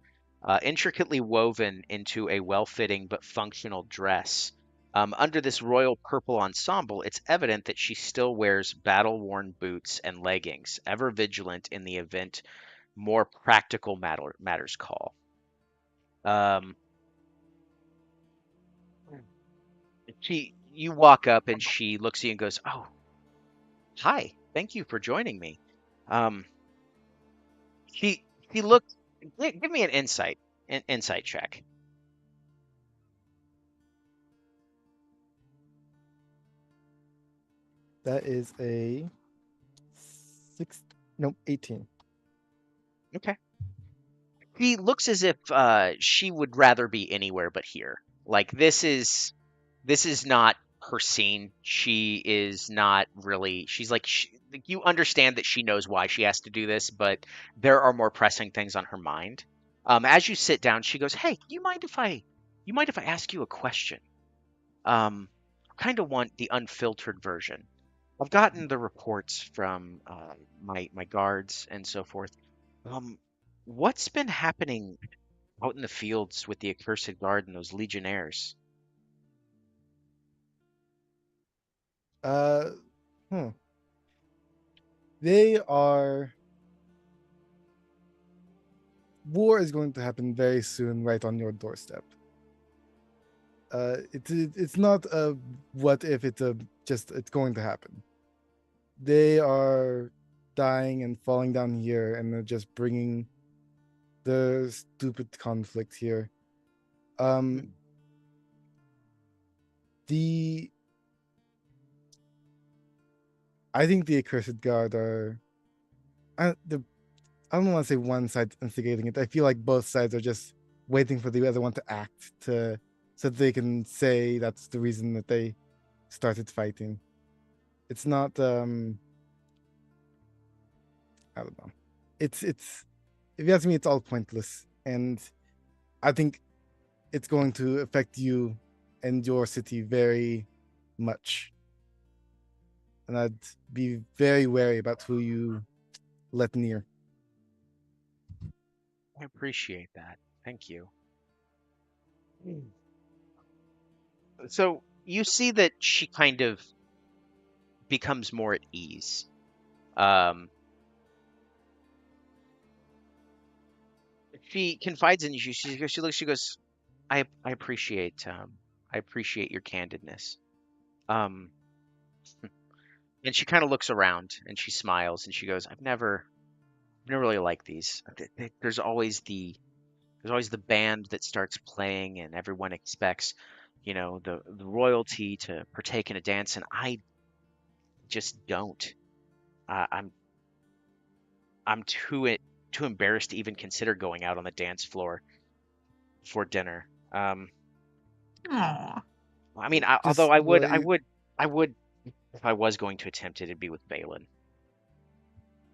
intricately woven into a well-fitting but functional dress. Under this royal purple ensemble, it's evident that she still wears battle-worn boots and leggings, ever vigilant in the event more practical matters call. Um, you walk up and she looks at you and goes, "Oh, hi, thank you for joining me." Um, She she looked. Give me an insight check. That is a 18. Okay. She looks as if she would rather be anywhere but here. Like this is not her scene. She is not really. She's like like, you understand that she knows why she has to do this, but there are more pressing things on her mind. As you sit down, she goes, "Hey, you mind if I ask you a question? Kind of want the unfiltered version. I've gotten the reports from my guards and so forth. Um, what's been happening out in the fields with the accursed guard and those legionnaires?" Uh, hmm. They are war is going to happen very soon, right on your doorstep. It's not a what if, it's a just it's going to happen. They are dying and falling down here, and they're just bringing the stupid conflict here. The I think the accursed guard are I don't want to say one side instigating it. I feel like both sides are just waiting for the other one to act so that they can say that's the reason that they started fighting. It's not I don't know. It's if you ask me, it's all pointless, and I think it's going to affect you and your city very much. And I'd be very wary about who you let near. I appreciate that. Thank you. So you see that she kind of becomes more at ease. Um, she confides in you. She looks. She goes, I appreciate your candidness. Um, and she kind of looks around and she smiles and she goes, I've never really liked these. There's always the band that starts playing and everyone expects, the royalty to partake in a dance, and I just don't. Uh, I'm I'm too embarrassed to even consider going out on the dance floor for dinner. Aw. I mean, although Just well, I would, if I was going to attempt it, it'd be with Balin.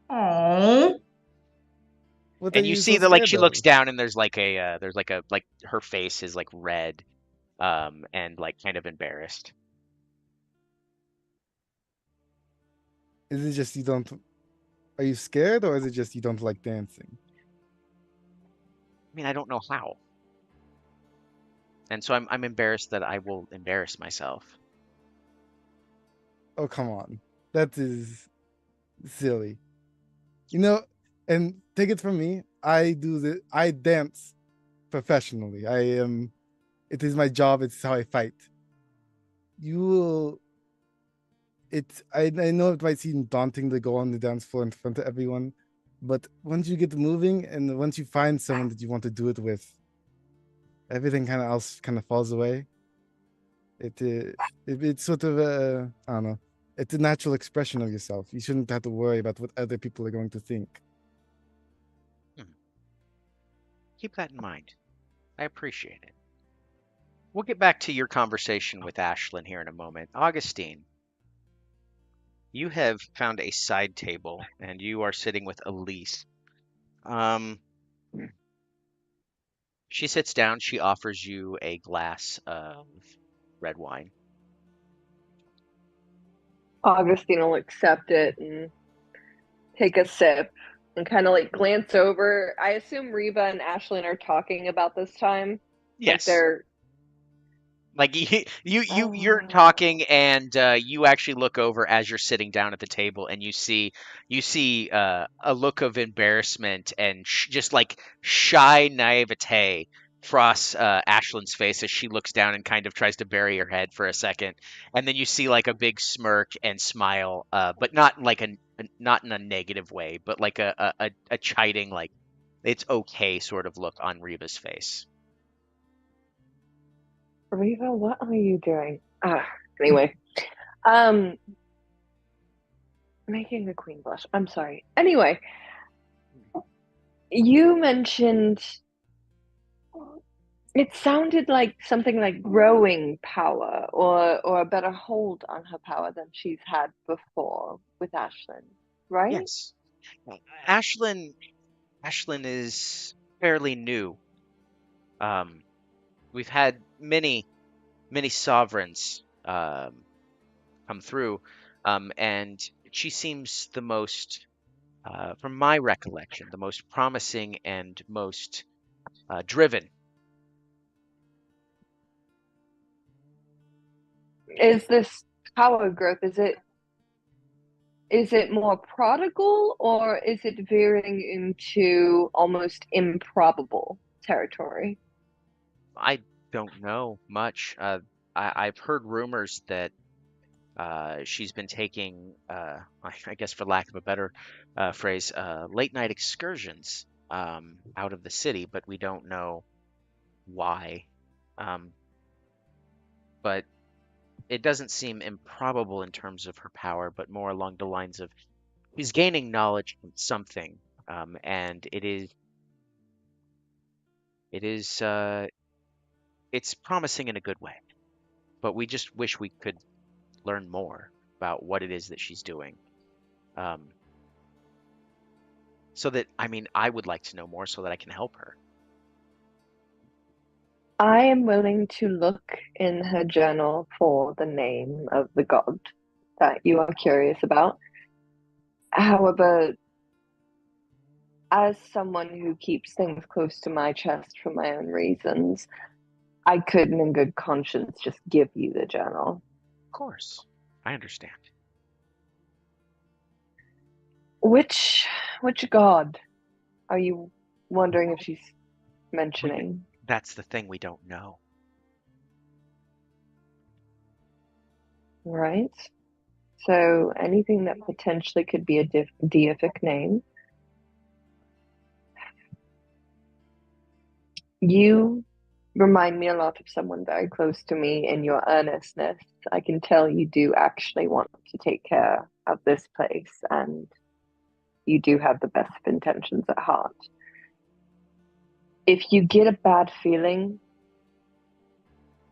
Aw. what are And you you see so that like scared she looks of? down and like her face is like red, and like kind of embarrassed. Is it just you don't? Are you scared, or is it just you don't like dancing? I mean, I don't know how, and so I'm embarrassed that I will embarrass myself. Oh, come on, that is silly. You know, and take it from me, I dance professionally. I am. It is my job. It's how I fight. You will. I know it might seem daunting to go on the dance floor in front of everyone, but once you get moving and once you find someone that you want to do it with, everything kind of else kind of falls away. It's sort of a, I don't know. It's a natural expression of yourself. You shouldn't have to worry about what other people are going to think. Hmm. Keep that in mind. I appreciate it. We'll get back to your conversation with Ashlyn here in a moment. Augustine, you have found a side table and you are sitting with Elise. Um, she sits down, she offers you a glass of red wine. Augustine will accept it and take a sip and kind of like glance over. I assume Reba and Ashlyn are talking about this time. Like Yes. they're Like you're oh, talking and you actually look over as you're sitting down at the table and you see a look of embarrassment and just like shy naivete cross Ashlyn's face as she looks down and kind of tries to bury her head for a second, and then you see like a big smirk and smile, but not like not in a negative way, but like a chiding, like it's okay sort of look on Reba's face. Reba, what are you doing? Anyway. Um making the queen blush. I'm sorry. Anyway, you mentioned it sounded like something like growing power or a better hold on her power than she's had before with Ashlyn, right? Yes. Ashlyn Ashlyn is fairly new. Um, we've had many sovereigns come through, and she seems the most, from my recollection, the most promising and most driven. Is this power growth, is it Is it more prodigal or is it veering into almost improbable territory? I don't know much. I've heard rumors that she's been taking, I guess for lack of a better phrase, late night excursions out of the city, but we don't know why. Um, but it doesn't seem improbable in terms of her power, but more along the lines of she's gaining knowledge from something, and it is it's promising in a good way. But we just wish we could learn more about what it is that she's doing. Um, so that, I mean, I would like to know more so that I can help her. I am willing to look in her journal for the name of the god that you are curious about. However, as someone who keeps things close to my chest for my own reasons, I couldn't in good conscience just give you the journal. Of course, I understand. Which god are you wondering if she's mentioning? That's the thing, we don't know. Right? So anything that potentially could be a deific name. You remind me a lot of someone very close to me in your earnestness. I can tell you do actually want to take care of this place and you do have the best of intentions at heart. If you get a bad feeling,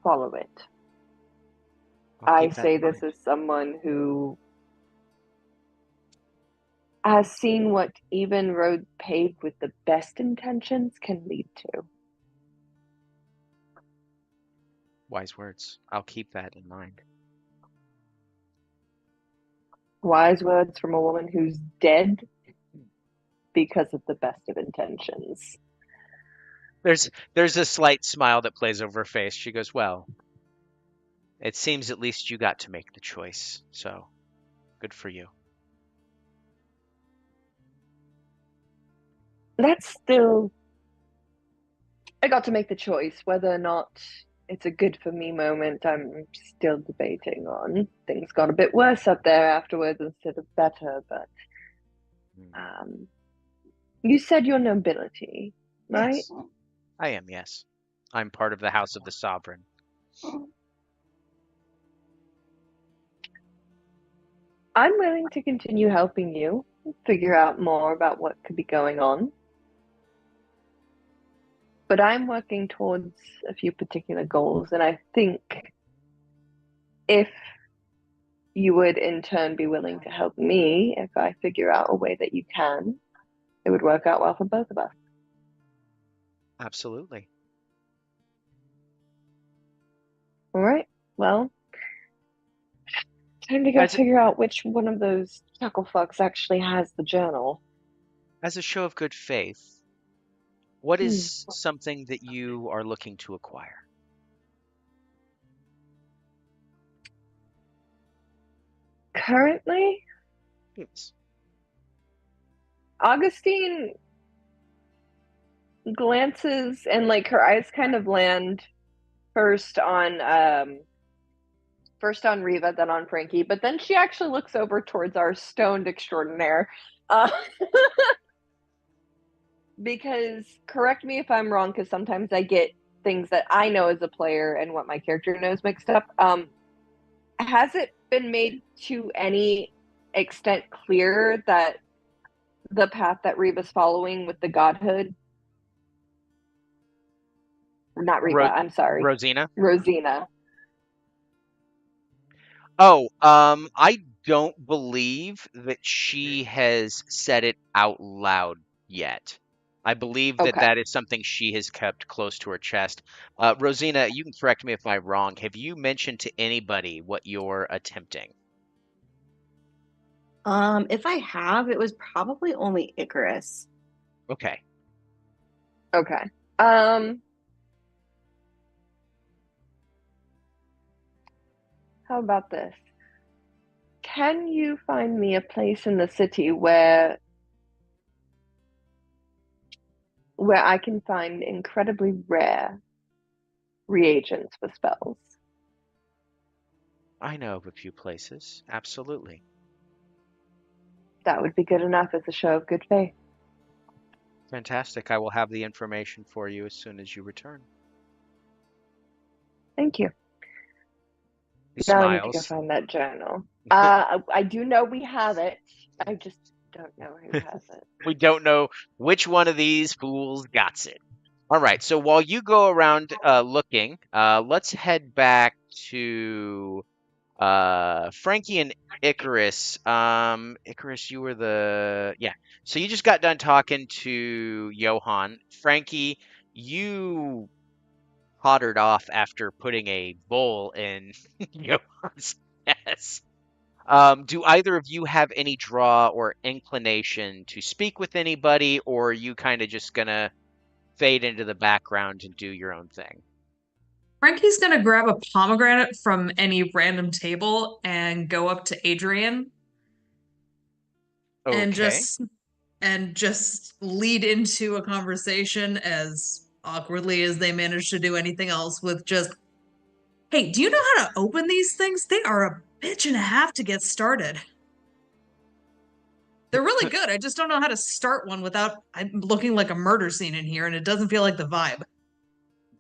follow it. I'll I keep that say in this mind. as someone who has seen what even road paved with the best intentions can lead to. Wise words. I'll keep that in mind. Wise words from a woman who's dead because of the best of intentions. There's a slight smile that plays over her face. She goes, "Well, it seems at least you got to make the choice, so good for you." That's still, I got to make the choice. Whether or not it's a good for me moment, I'm still debating on. Things got a bit worse up there afterwards instead of better, but Hmm. you said your nobility, right? Yes, I am, yes. I'm part of the House of the Sovereign. I'm willing to continue helping you figure out more about what could be going on. But I'm working towards a few particular goals, and I think if you would in turn be willing to help me if I figure out a way that you can, it would work out well for both of us. Absolutely. All right. Well, time to go As figure out which one of those chuckle fucks actually has the journal. as a show of good faith, what Hmm. is something that you are looking to acquire? Currently, Yes. Augustine glances and like her eyes kind of land first on Riva, then on Frankie, but then she actually looks over towards our stoned extraordinaire. Uh, because correct me if I'm wrong, because sometimes I get things that I know as a player and what my character knows mixed up. Has it been made to any extent clear that the path that Reva's following with the godhood, not Reva, Ro I'm sorry, Rosina? Rosina. Oh, I don't believe that she has said it out loud yet. I believe that Okay. that is something she has kept close to her chest. Rosina, you can correct me if I'm wrong. Have you mentioned to anybody what you're attempting? If I have, it was probably only Icarus. Okay. Okay. Um, how about this? can you find me a place in the city where I can find incredibly rare reagents for spells? I know of a few places. Absolutely. That would be good enough as a show of good faith. Fantastic. I will have the information for you as soon as you return. Thank you. He Now I need to go smiles. find that journal. I do know we have it. I just don't know who has it. We don't know which one of these fools got it. All right. So while you go around looking, let's head back to Frankie and Icarus. Icarus, you were yeah. So you just got done talking to Johann. Frankie, you pottered off after putting a bowl in Johann's chest. Do either of you have any draw or inclination to speak with anybody, or are you kind of just gonna fade into the background and do your own thing? Frankie's gonna grab a pomegranate from any random table and go up to Adrian and Okay. just lead into a conversation as awkwardly as they manage to do anything else with just, hey, do you know how to open these things? They are a bitch and a half to get started. They're really good. I just don't know how to start one without I'm looking like a murder scene in here, and it doesn't feel like the vibe.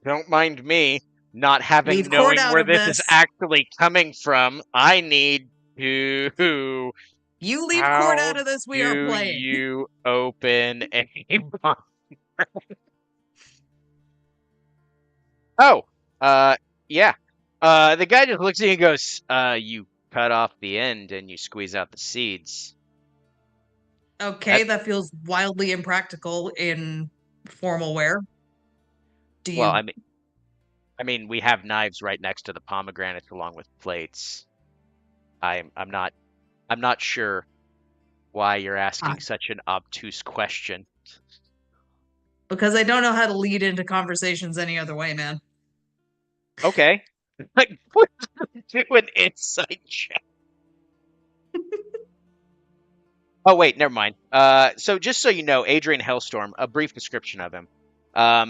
Don't mind me not Leave having Cord knowing out where of this is this. actually coming from. I need to. You leave Cord How out of this, we are do playing. you open a bomb? Oh, uh, yeah. The guy just looks at you and goes, you cut off the end and you squeeze out the seeds. Okay, That, that feels wildly impractical in formal wear. Do well, you I mean, we have knives right next to the pomegranates along with plates. I'm not, I'm not sure why you're ah, asking such an obtuse question. because I don't know how to lead into conversations any other way, man. Okay. Like, what do an insight check? Oh, wait, never mind. So just so you know, Adrian Hellstorm, a brief description of him.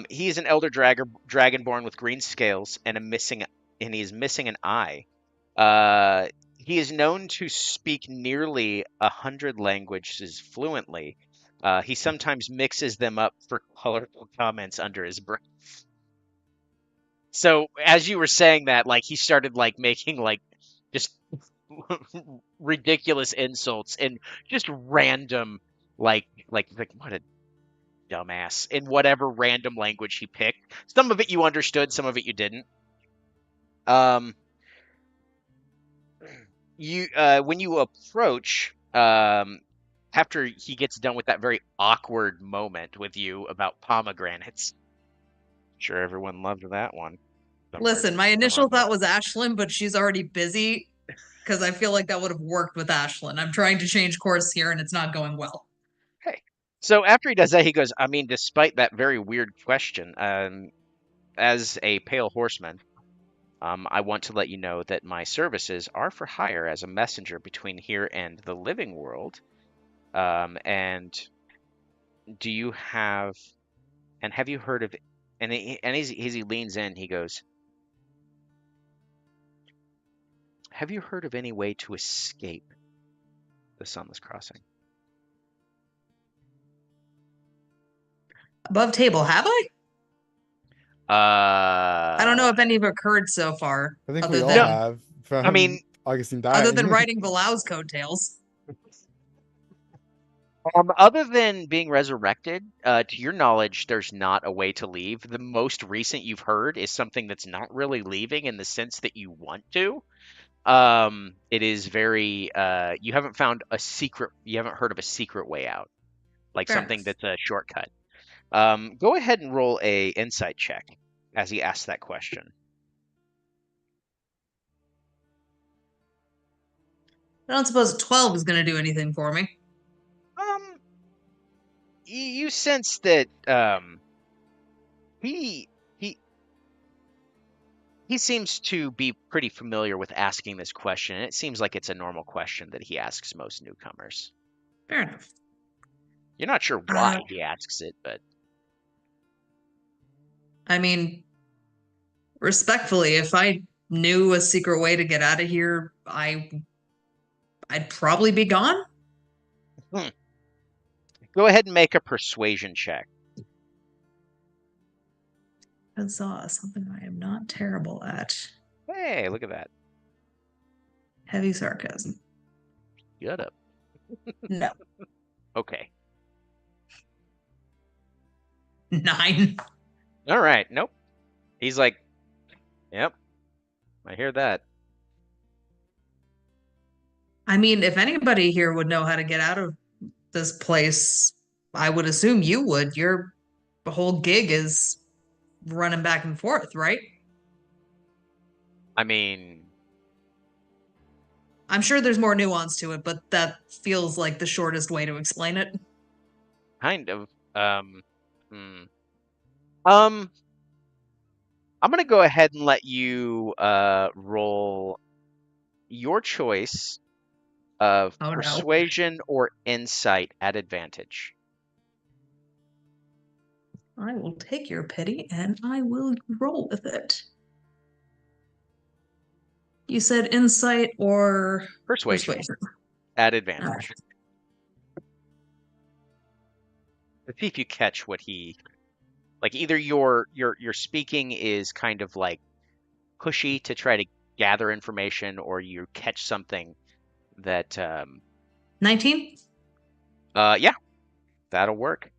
He is an elder dragonborn with green scales and he's missing an eye. Uh, he is known to speak nearly 100 languages fluently. He sometimes mixes them up for colorful comments under his breath. So as you were saying that, like he started like making like just ridiculous insults and just random like what a dumbass in whatever random language he picked. Some of it you understood, some of it you didn't. Um, you when you approach after he gets done with that very awkward moment with you about pomegranates. Sure, everyone loved that one. Listen, my Some initial of us. thought was Ashlyn, but she's already busy because I feel like that would have worked with Ashlyn. I'm trying to change course here and it's not going well. Hey. So after he does that, he goes, I mean, despite that very weird question, as a pale horseman, I want to let you know that my services are for hire as a messenger between here and the living world. And do you have, and have you heard of, and as he leans in, he goes, have you heard of any way to escape the Sunless Crossing? Above table, have I? I don't know Uh, if any have occurred so far, I think we other all no, than have I mean, from Augustine dying. riding Valau's coattails. other than being resurrected, to your knowledge, there's not a way to leave. The most recent you've heard is something that's not really leaving in the sense that you want to. It is very, you haven't found a secret, you haven't heard of a secret way out, like Fair something enough. that's a shortcut. Go ahead and roll a insight check as he asks that question. I don't suppose 12 is going to do anything for me. Um, you sense that, he, he, he seems to be pretty familiar with asking this question, and it seems like it's a normal question that he asks most newcomers. Fair enough. You're not sure why he asks it, but I mean, respectfully, if I knew a secret way to get out of here, I'd probably be gone. go ahead and make a persuasion check. Huzzah, something I am not terrible at. Hey, look at that. Heavy sarcasm. Shut up. No. Okay. 9. All right. Nope. He's like, yep. I hear that. I mean, if anybody here would know how to get out of this place, I would assume you would. Your whole gig is running back and forth, right? I mean, I'm sure there's more nuance to it, but that feels like the shortest way to explain it. kind of. I'm gonna go ahead and let you roll your choice of Oh, no. persuasion or insight at advantage. I will take your pity and I will roll with it. You said insight or Persuasion persuasion. at All advantage. right. To see if you catch what he like. Either your speaking is kind of like pushy to try to gather information, or you catch something that 19? yeah, that'll work.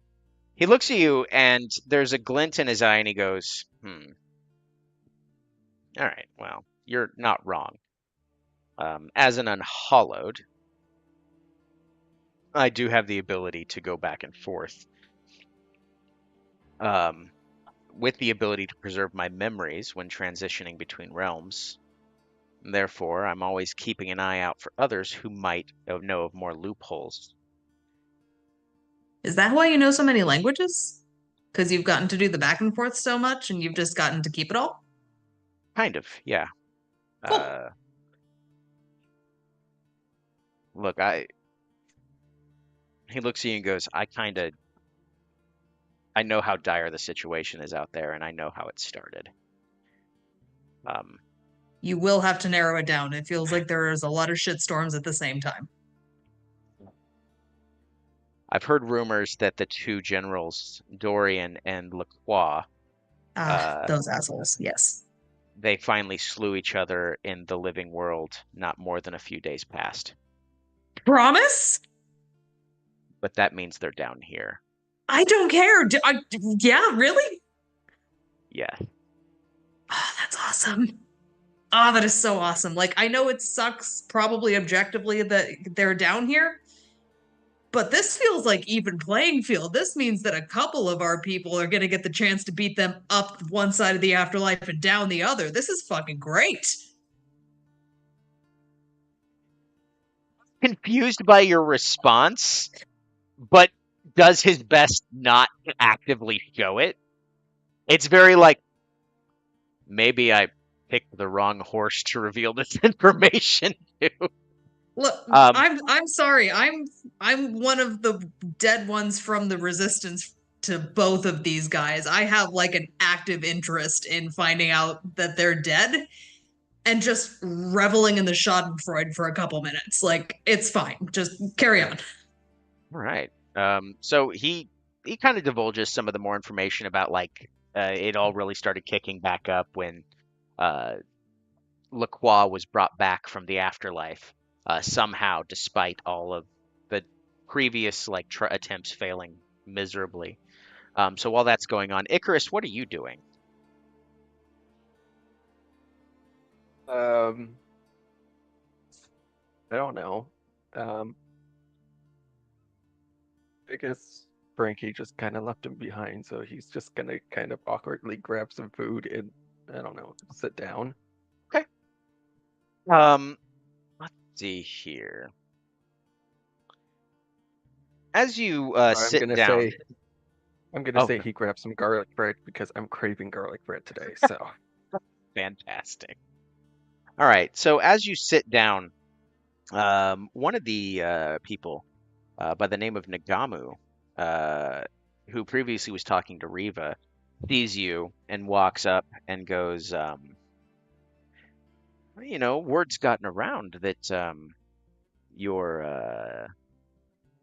He looks at you and there's a glint in his eye and he goes, all right, well, you're not wrong. As an unhallowed, I do have the ability to go back and forth. With the ability to preserve my memories when transitioning between realms. Therefore, I'm always keeping an eye out for others who might know of more loopholes. Is that why you know so many languages? Because you've gotten to do the back and forth so much and you've just gotten to keep it all? Kind of, yeah. Cool. Look, he looks at you and goes, I know how dire the situation is out there, and I know how it started. You will have to narrow it down. It feels like there is a lot of shit storms at the same time. I've heard rumors that the two generals, Dorian and Lacroix, Those assholes, yes. they finally slew each other in the living world not more than a few days past. Promise? But that means they're down here. I don't care. Yeah, really? Yeah. Oh, that's awesome. Oh, that is so awesome. Like, I know it sucks probably objectively that they're down here, but this feels like even playing field. This means that a couple of our people are going to get the chance to beat them up one side of the afterlife and down the other. This is fucking great. Confused by your response, but does his best not to actively show it. It's very like, maybe I picked the wrong horse to reveal this information to. Look, I'm sorry. I'm one of the dead ones from the resistance to both of these guys. I have like an active interest in finding out that they're dead and just reveling in the Schadenfreude for a couple minutes. Like, it's fine. Just carry on. All right. So he kind of divulges some of the more information about like it all really started kicking back up when Lacroix was brought back from the afterlife somehow, despite all of the previous like attempts failing miserably. So while that's going on, Icarus, what are you doing? I don't know. I guess Frankie just kind of left him behind, so he's just gonna kind of awkwardly grab some food and, I don't know, sit down. Okay. Let's see here. As you sit down, I'm gonna say he grabbed some garlic bread because I'm craving garlic bread today. So Fantastic. All right. So as you sit down, one of the people by the name of Nagamu, uh, who previously was talking to Riva, sees you and walks up and goes, word's gotten around that you're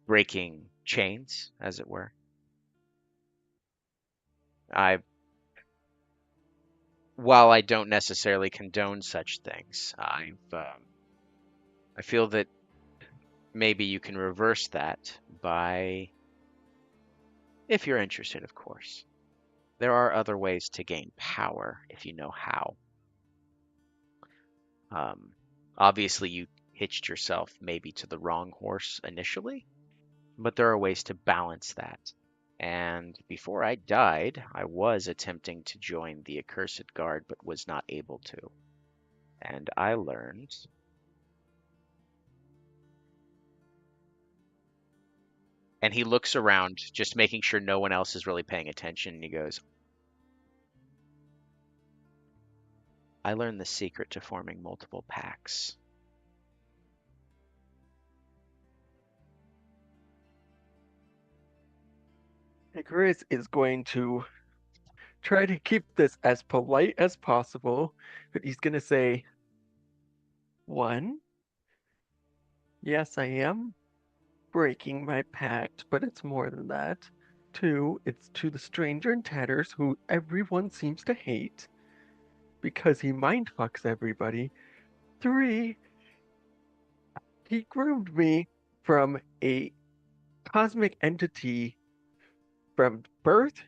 breaking chains, as it were. While I don't necessarily condone such things, I feel that maybe you can reverse that by, if you're interested, of course. There are other ways to gain power if you know how. Um, Obviously, you hitched yourself maybe to the wrong horse initially, but there are ways to balance that. And before I died, I was attempting to join the Accursed Guard, but was not able to. And I learned. And he looks around, just making sure no one else is really paying attention, and he goes, I learned the secret to forming multiple packs. Icarus is going to try to keep this as polite as possible, but he's going to say, 1, yes, I am breaking my pact, but it's more than that. 2, it's to the stranger in tatters who everyone seems to hate because he mind fucks everybody. 3, he groomed me from a cosmic entity from birth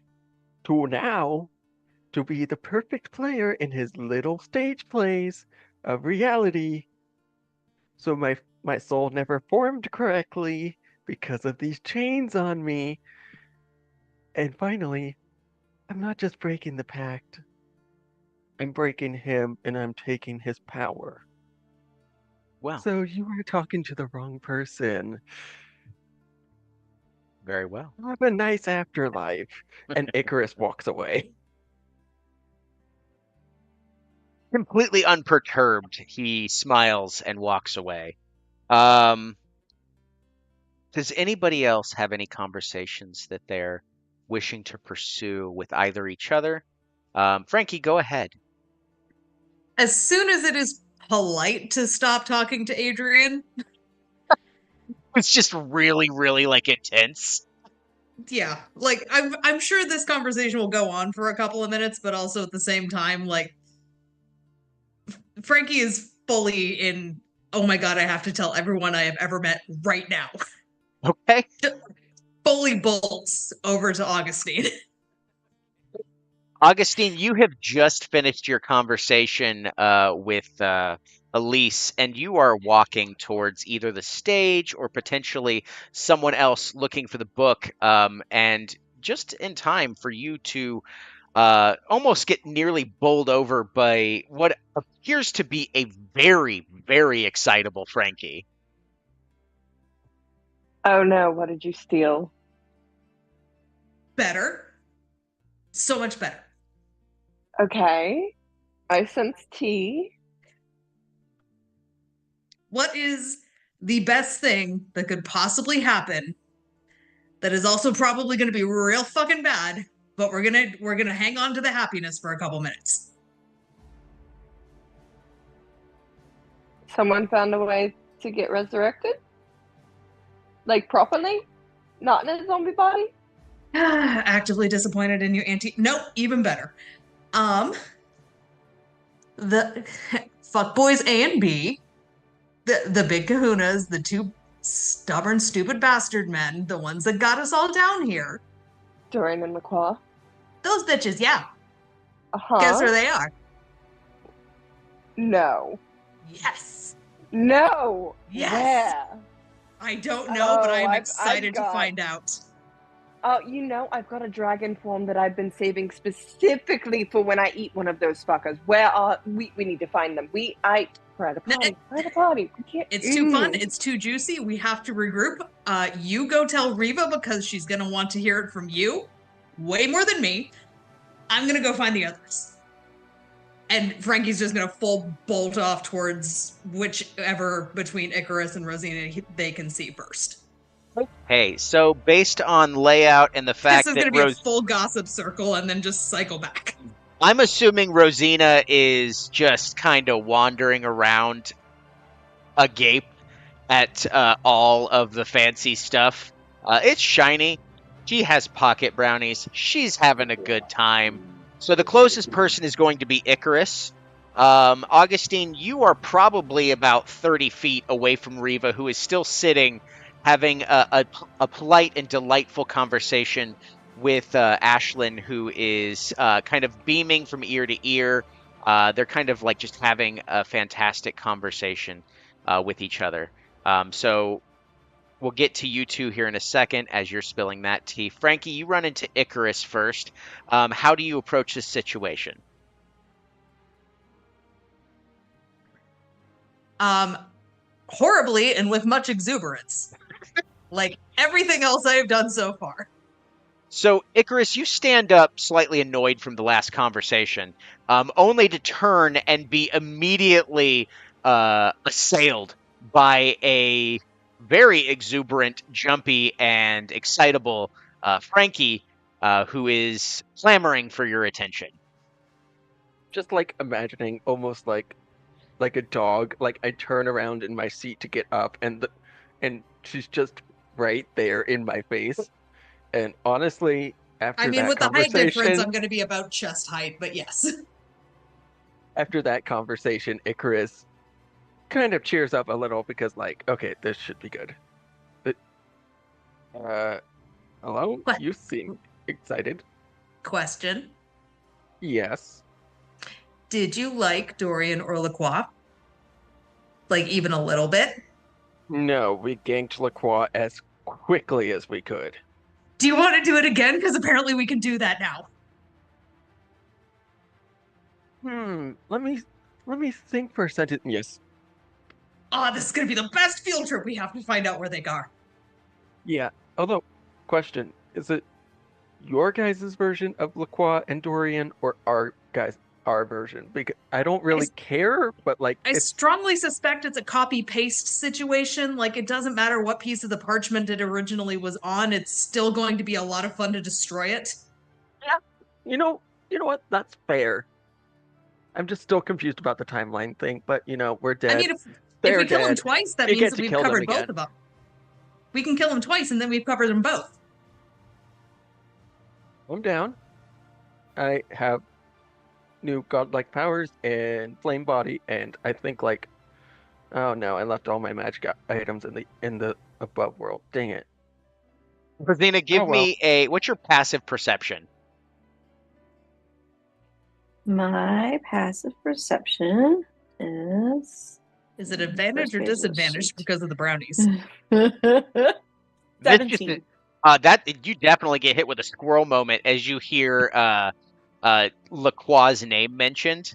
to now to be the perfect player in his little stage plays of reality. So my soul never formed correctly because of these chains on me. And finally, I'm not just breaking the pact. I'm breaking him and I'm taking his power. Well, So you were talking to the wrong person. very well. Have a nice afterlife. And Icarus walks away. Completely unperturbed, he smiles and walks away. Does anybody else have any conversations that they're wishing to pursue with either each other? Frankie, go ahead. As soon as it is polite to stop talking to Adrian, It's just really, really like intense. yeah, like I'm sure this conversation will go on for a couple of minutes, but also at the same time, like Frankie is fully in, oh my god, I have to tell everyone I have ever met right now. Okay. Fully bolts over to Augustine. Augustine, you have just finished your conversation with Elise, and you are walking towards either the stage or potentially someone else looking for the book, and just in time for you to almost get nearly bowled over by what appears to be a very, very excitable Frankie. Oh no, what did you steal? Better. So much better. Okay. I sense tea. What is the best thing that could possibly happen that is also probably going to be real fucking bad, but we're going to hang on to the happiness for a couple minutes. Someone found a way to get resurrected? Like properly? Not in a zombie body? Actively disappointed in you, Auntie. Nope, even better. The fuckboys A and B, the big kahunas, the two stubborn, stupid bastard men, the ones that got us all down here. Dorian and McQuarrie? Those bitches, yeah. Uh-huh. Guess where they are? No. Yes. No! Yes. Where? I don't know, but I'm I've excited to got- find out. Oh, I've got a dragon form that I've been saving specifically for when I eat one of those fuckers. Where are we need to find them. We're at a party. We're at a party. We can't. It's too fun. It's too juicy. We have to regroup. You go tell Riva because she's gonna want to hear it from you. Way more than me. I'm gonna go find the others. And Frankie's just gonna full bolt off towards whichever between Icarus and Rosina they can see first. Hey, so based on layout and the This fact is that gonna be a full gossip circle and then just cycle back. I'm assuming Rosina is just kind of wandering around agape at all of the fancy stuff. It's shiny. She has pocket brownies. She's having a good time. So the closest person is going to be Icarus. Augustine, you are probably about 30 feet away from Riva, who is still sitting, having a polite and delightful conversation with Ashlyn, who is kind of beaming from ear to ear. They're kind of like just having a fantastic conversation with each other. So we'll get to you two here in a second as you're spilling that tea. Frankie, you run into Icarus first. How do you approach this situation? Horribly and with much exuberance. Like everything else I've done so far. So, Icarus, you stand up slightly annoyed from the last conversation, only to turn and be immediately assailed by a very exuberant, jumpy, and excitable Frankie, who is clamoring for your attention. Just like imagining almost like a dog. Like I turn around in my seat to get up, and she's just right there in my face. And honestly, after I mean, that with the height difference, conversation, I'm going to be about chest height, but yes. after that conversation, Icarus kind of cheers up a little because, like, okay, this should be good. But, hello? What? You seem excited. Question. Yes. Did you like Dorian or Lacroix? Like, even a little bit? No, we ganked Lacroix as quickly as we could. Do you want to do it again? Because apparently we can do that now. Let me think for a second. Yes. Oh, this is going to be the best field trip. We have to find out where they are. Yeah. Although, question, is it your guys' version of Lacroix and Dorian or our version? Because I don't really care, but like I strongly suspect it's a copy-paste situation. Like, it doesn't matter what piece of the parchment it originally was on, it's still going to be a lot of fun to destroy it. Yeah. You know what? That's fair. I'm just still confused about the timeline thing, but we're dead. I mean, if They're we kill them dead. twice, that You means get that to we've kill them covered both again. of them. We can kill them twice, and then we've covered them both. I'm down. I have new godlike powers and flame body, and I think like, oh no, I left all my magic items in the above world. Dang it. Rosina, give me what's your passive perception? My passive perception is. Is it advantage or disadvantage because of the brownies? 17. That you definitely get hit with a squirrel moment as you hear Lacroix's name mentioned.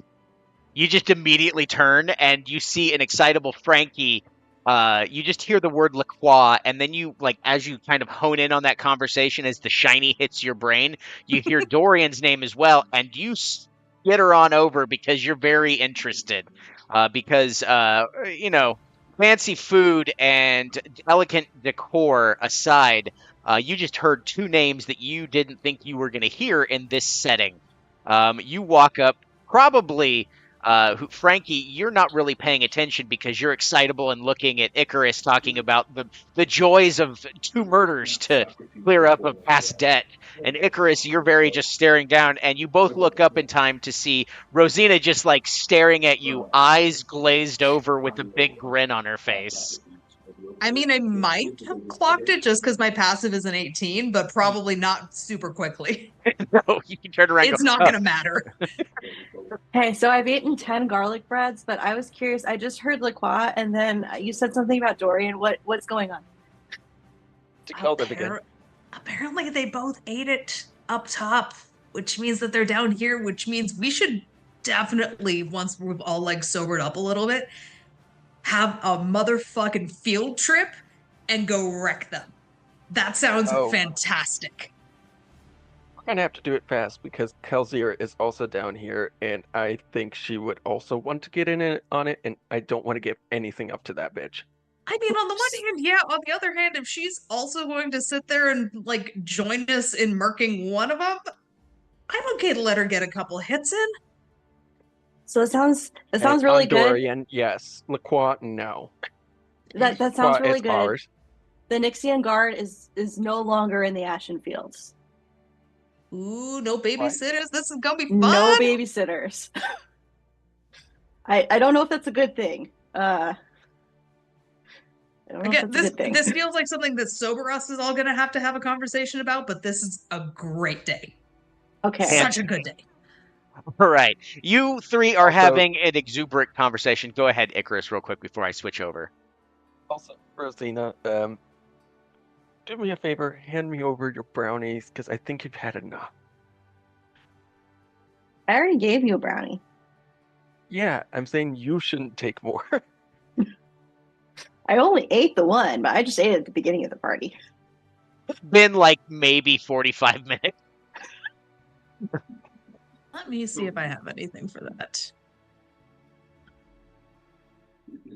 You just immediately turn and you see an excitable Frankie. You just hear the word Lacroix, and then you as you kind of hone in on that conversation as the shiny hits your brain, you hear Dorian's name as well, and you skitter on over because you're very interested. Because fancy food and elegant decor aside, you just heard two names that you didn't think you were going to hear in this setting. You walk up, probably Frankie, you're not really paying attention because you're excitable and looking at Icarus talking about the joys of 2 murders to clear up a past debt. And Icarus, you're very just staring down, and you both look up in time to see Rosina just like staring at you, eyes glazed over with a big grin on her face. I mean, I might have clocked it just because my passive is an 18, but probably not super quickly. No, you can turn around. It's not going to matter. Hey, so I've eaten 10 garlic breads, but I was curious. I just heard Lacroix, and then you said something about Dorian. What's going on? To kill them again. Apparently, they both ate it up top, which means that they're down here, which means we should definitely, once we've all sobered up a little bit, have a motherfucking field trip and go wreck them. That sounds fantastic. gonna have to do it fast because Kelsier is also down here, and I think she would also want to get in on it, and I don't want to give anything up to that bitch. I mean, on the one hand, yeah. On the other hand, if she's also going to sit there and like join us in murking one of them, I'm okay to let her get a couple hits in. So it sounds really good. Andorian, yes. LaQuat, no. That sounds really it's good. ours. The Nixian Guard is no longer in the Ashen Fields. Ooh, no babysitters. This is gonna be fun. No babysitters. I don't know if that's a good thing. I don't know if Again, that's a good thing. this feels like something that sober us is all gonna have to have a conversation about, but this is a great day. Okay. Such a good day. All right. You three are Also- having an exuberant conversation. Go ahead, Icarus, real quick before I switch over. Also, Rosina, do me a favor, hand me over your brownies, because I think you've had enough. I already gave you a brownie. Yeah, I'm saying you shouldn't take more. I only ate the one, but I just ate it at the beginning of the party. It's been like maybe 45 minutes. Let me see if I have anything for that.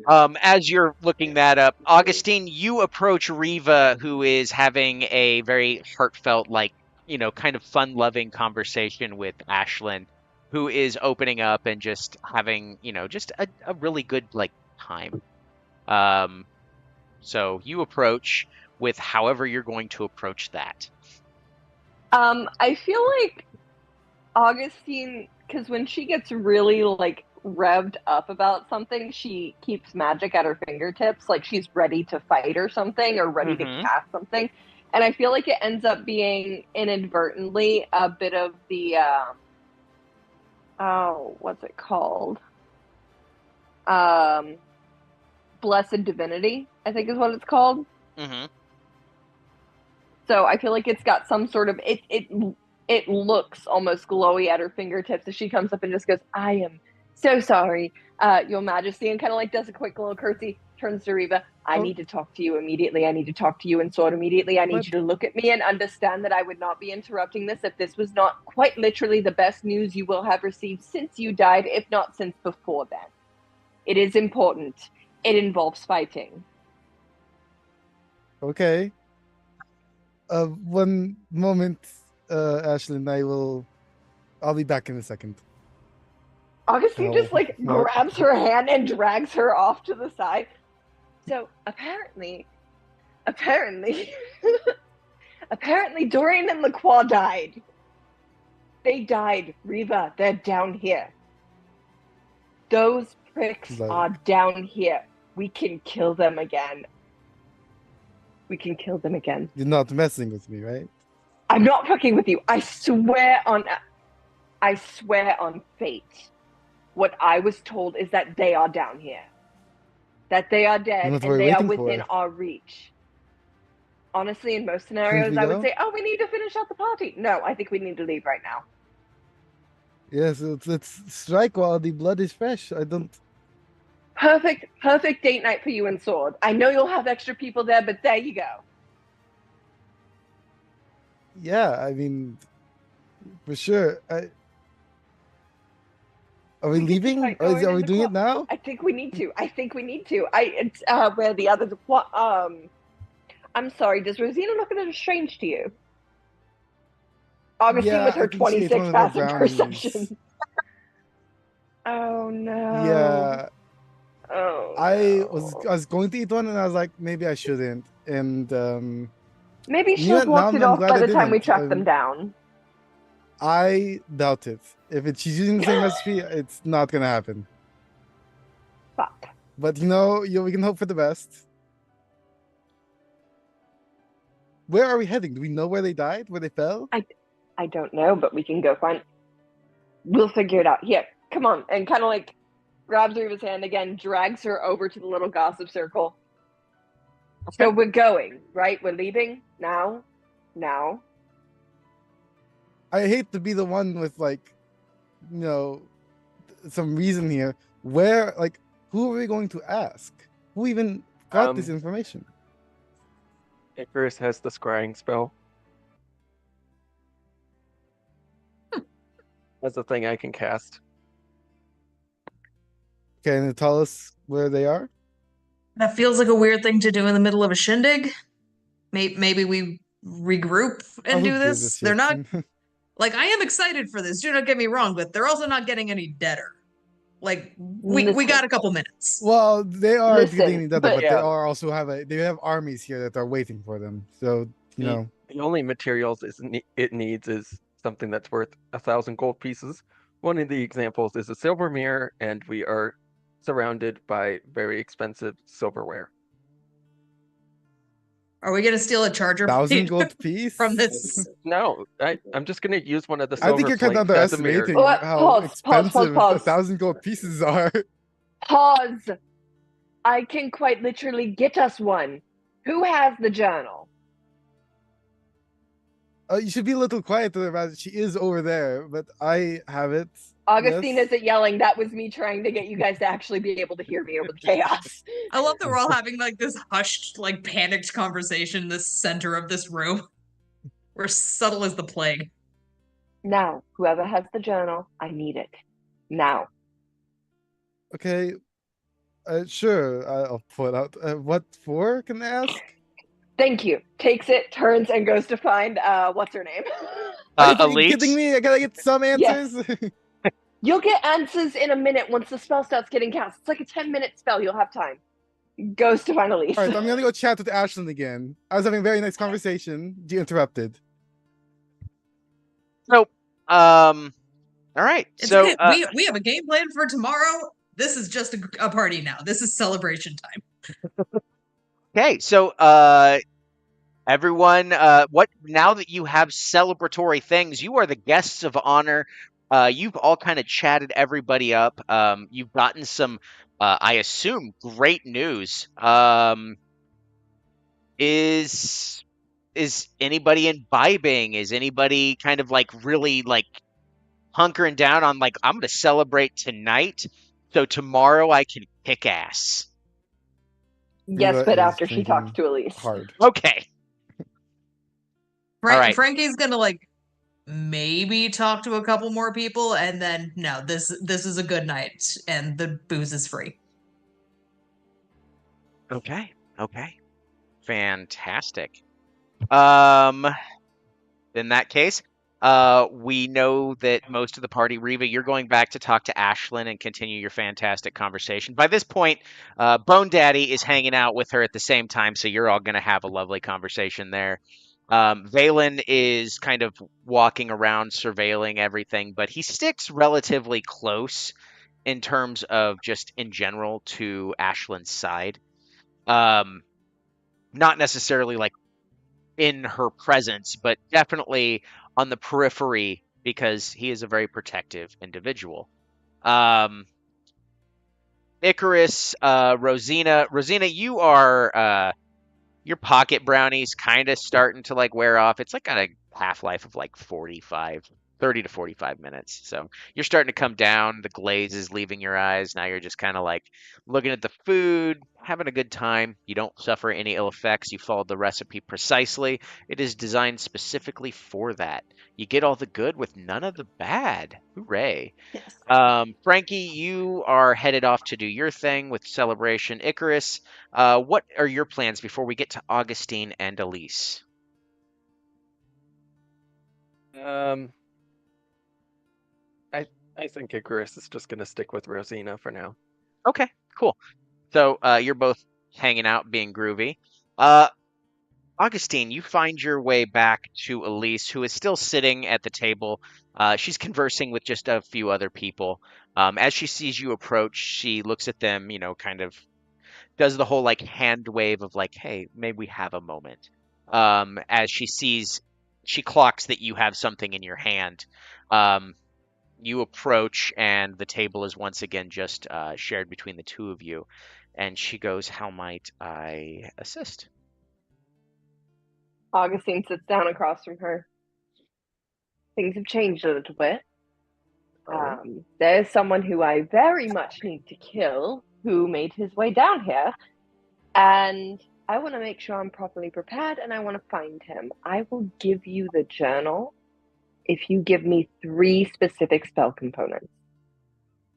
As you're looking that up, Augustine, you approach Riva, who is having a very heartfelt, like, kind of fun-loving conversation with Ashlyn, who is opening up and just having, just a really good, like, time. So you approach with however you're going to approach that. I feel like Augustine, because when she gets really like revved up about something, she keeps magic at her fingertips, like she's ready to fight or something, or ready to cast something. And I feel like it ends up being inadvertently a bit of the what's it called? Blessed Divinity, I think is what it's called. Mm-hmm. So I feel like it's got some sort of it looks almost glowy at her fingertips as she comes up and just goes, "I am so sorry, Your Majesty," and kind of like does a quick little curtsy, turns to Riva. "I need to talk to you immediately. I need to talk to you in sword immediately. I need you to look at me and understand that I would not be interrupting this if this was not quite literally the best news you will have received since you died, if not since before then. It is important. It involves fighting." Okay. One moment, Ashlyn. I'll be back in a second. Augustine just like No. grabs her hand and drags her off to the side. So apparently, Dorian and LaCroix died. They died, Riva. They're down here. Those pricks are down here. We can kill them again. You're not messing with me, right? I'm not fucking with you. I swear on fate. What I was told is that they are down here. That they are dead What and we're they are waiting within for. our reach. Honestly, in most scenarios, we I would go? say, "Oh, we need to finish out the party." No, I think we need to leave right now. Yes, let's strike while the blood is fresh. I don't. Perfect date night for you and Sword. I know you'll have extra people there, but there you go. Yeah, I mean, for sure. Are we leaving? Right, Or are Dorian we and doing it LaCroix. now? I think we need to. It's where the others. What? I'm sorry. Does Rosina look a little strange to you? Augustine Yeah, with I her think she ate 26 one of our passive brownies. perception. Oh no. Yeah, Oh. I no. was going to eat one, and I was like, maybe I shouldn't. And Maybe you she know has what? Now walked it I'm off glad by I the time we didn't. track them down. I doubt it. If she's using the same recipe, it's not gonna happen. Fuck. But we can hope for the best. Where are we heading? Do we know where they died? Where they fell? I don't know, but we can go find. We'll figure it out. Here, come on, and kind of like grabs Riva's hand again, drags her over to the little gossip circle. So we're going, right? We're leaving now. Now. I hate to be the one with some reason here. Where, who are we going to ask? Who even got this information? Icarus has the scrying spell. That's a thing I can cast. Can you tell us where they are? That feels like a weird thing to do in the middle of a shindig. Maybe we regroup and Who do gives a this. They're shit? not like I am excited for this. Do not get me wrong, but they're also not getting any deader. Like we Listen, got a couple minutes. Well, they are getting that, but but Yeah. they are also they have armies here that are waiting for them. So you The, know, the only materials it needs is something that's worth 1,000 gold pieces. One of the examples is a silver mirror, and we are surrounded by very expensive silverware. Are we gonna steal a charger 1,000 plate gold piece from this? No, I'm just gonna use one of the I think silver you're kind of plates as a mirror. underestimating What? how Pause, expensive pause. 1,000 gold pieces are. Pause. I can quite literally get us one. Who has the journal? You should be a little quieter about it. She is over there, but I have it. Augustine Yes. isn't yelling. That was me trying to get you guys to actually be able to hear me over the chaos. I love that we're all having like this hushed, like panicked conversation in the center of this room. We're subtle as the plague. Now, whoever has the journal, I need it. Now. Okay. Sure. I'll put out. What for? Can I ask? Thank you. Takes it, turns, and goes to find what's her name? Are you fucking Elite. kidding me? I gotta get some Yes. answers. You'll get answers in a minute once the spell starts getting cast. It's like a 10-minute spell. You'll have time. Goes to find Elise. All right, I'm gonna go chat with Ashlyn again. I was having a very nice conversation. You interrupted. So, all right. It's So, okay. We have a game plan for tomorrow. This is just a party now. This is celebration time. okay. So, everyone, what now that you have celebratory things, you are the guests of honor. You've all kind of chatted everybody up. You've gotten some, I assume, great news. Is anybody imbibing? Is anybody kind of like really like hunkering down on like I'm going to celebrate tonight, so tomorrow I can kick ass? Yes, Viva but is after she talks drinking to Elise. hard. Okay. All right. Frankie's gonna like maybe talk to a couple more people, and then no, this is a good night, and the booze is free. Okay. Okay. Fantastic. Um, in that case, we know that most of the party, Reva, you're going back to talk to Ashlyn and continue your fantastic conversation. By this point, Bone Daddy is hanging out with her at the same time, so you're all going to have a lovely conversation there. Valen is kind of walking around surveilling everything, but he sticks relatively close in terms of just in general to Ashlyn's side. Not necessarily like in her presence, but definitely on the periphery because he is a very protective individual. Icarus, Rosina, you are your pocket brownies kind of starting to like wear off. It's like got a half life of like 30 to 45 minutes. So you're starting to come down. The glaze is leaving your eyes. Now you're just kind of like looking at the food, having a good time. You don't suffer any ill effects. You followed the recipe precisely. It is designed specifically for that. You get all the good with none of the bad. Hooray. Yes. Frankie, you are headed off to do your thing with Celebration. Icarus, what are your plans before we get to Augustine and Elise? I think Icarus is just gonna stick with Rosina for now. Okay, cool. So you're both hanging out, being groovy. Augustine, you find your way back to Elise, who is still sitting at the table. She's conversing with just a few other people. As she sees you approach, she looks at them, kind of does the whole like hand wave of like, hey, maybe we have a moment. As she clocks that you have something in your hand. You approach, and the table is once again just shared between the two of you. And she goes, how might I assist? Augustine sits down across from her. Things have changed a little bit. There's someone who I very much need to kill who made his way down here. And I want to make sure I'm properly prepared and I want to find him. I will give you the journal if you give me 3 specific spell components.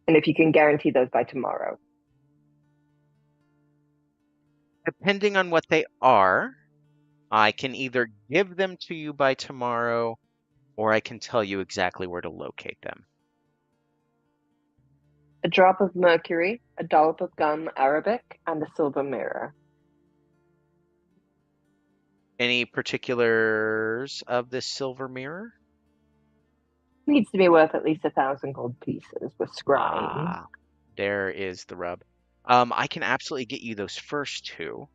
And if you can guarantee those by tomorrow. Depending on what they are, I can either give them to you by tomorrow, or I can tell you exactly where to locate them. A drop of mercury, a dollop of gum arabic, and a silver mirror. Any particulars of this silver mirror? Needs to be worth at least 1,000 gold pieces with scrying. Ah, there is the rub. I can absolutely get you those first two.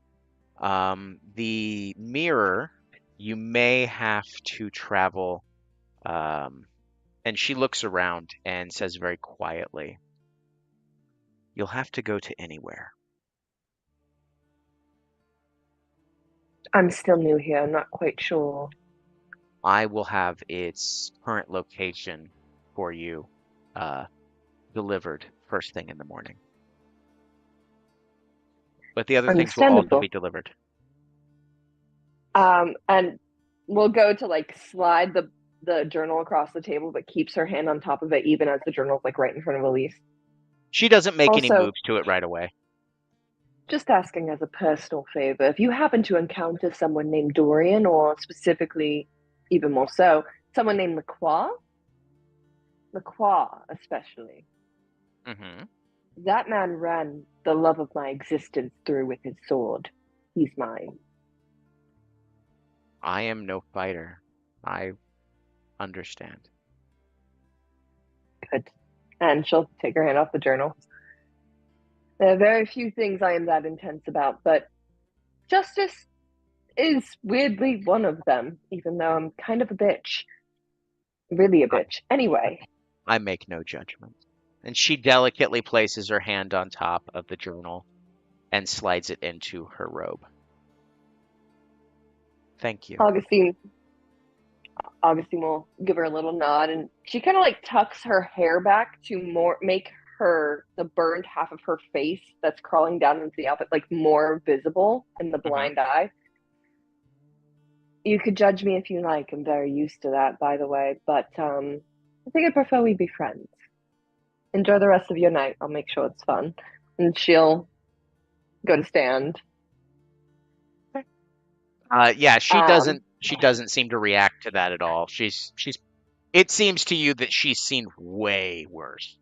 The mirror, you may have to travel. And she looks around and says very quietly, "You'll have to go to anywhere." I'm still new here, I'm not quite sure. I will have its current location for you delivered first thing in the morning. But the other things will also Understandable. be delivered. And we'll go to like slide the journal across the table, but keeps her hand on top of it even as the journal's like right in front of Elise. She doesn't make any Also- moves to it right away. Just asking as a personal favor, if you happen to encounter someone named Dorian, or specifically, even more so, someone named Lacroix especially, Hmm. that man ran the love of my existence through with his sword. He's mine. I am no fighter. I understand. Good. And she'll take her hand off the journal. There are very few things I am that intense about, but justice is weirdly one of them, even though I'm kind of a bitch. Really a bitch. Anyway, I make no judgment. And she delicately places her hand on top of the journal and slides it into her robe. Thank you. Augustine will give her a little nod, and she kind of like tucks her hair back to more make the burned half of her face that's crawling down into the outfit like more visible in the blind eye. You could judge me if you like. I'm very used to that, by the way. But I think I prefer we be friends. Enjoy the rest of your night. I'll make sure it's fun. And she'll go to stand. Yeah, she doesn't seem to react to that at all. It seems to you that she's seen way worse.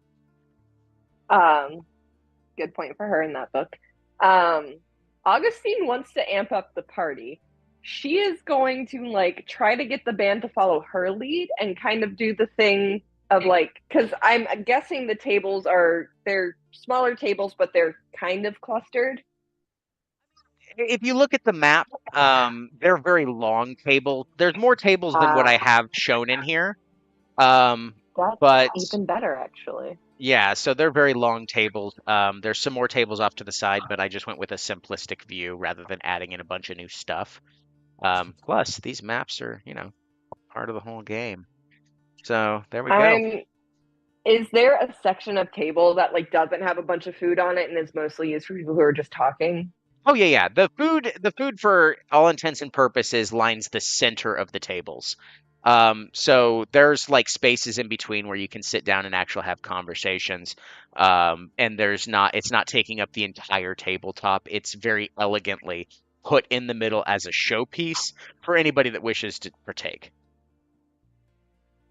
Good point for her in that book. Augustine wants to amp up the party. She is going to like try to get the band to follow her lead and kind of do the thing of like, because I'm guessing the tables they're smaller tables, but they're kind of clustered. If you look at the map, they're very long tables. There's more tables than what I have shown in here. That's But even better, actually. yeah, so they're very long tables. There's some more tables off to the side, but I just went with a simplistic view rather than adding in a bunch of new stuff. Plus, these maps are, part of the whole game. So there we go. Is there a section of table that like doesn't have a bunch of food on it and is mostly used for people who are just talking? Oh yeah. The food for all intents and purposes lines the center of the tables. So there's like spaces in between where you can sit down and actually have conversations. And it's not taking up the entire tabletop. It's very elegantly put in the middle as a showpiece for anybody that wishes to partake.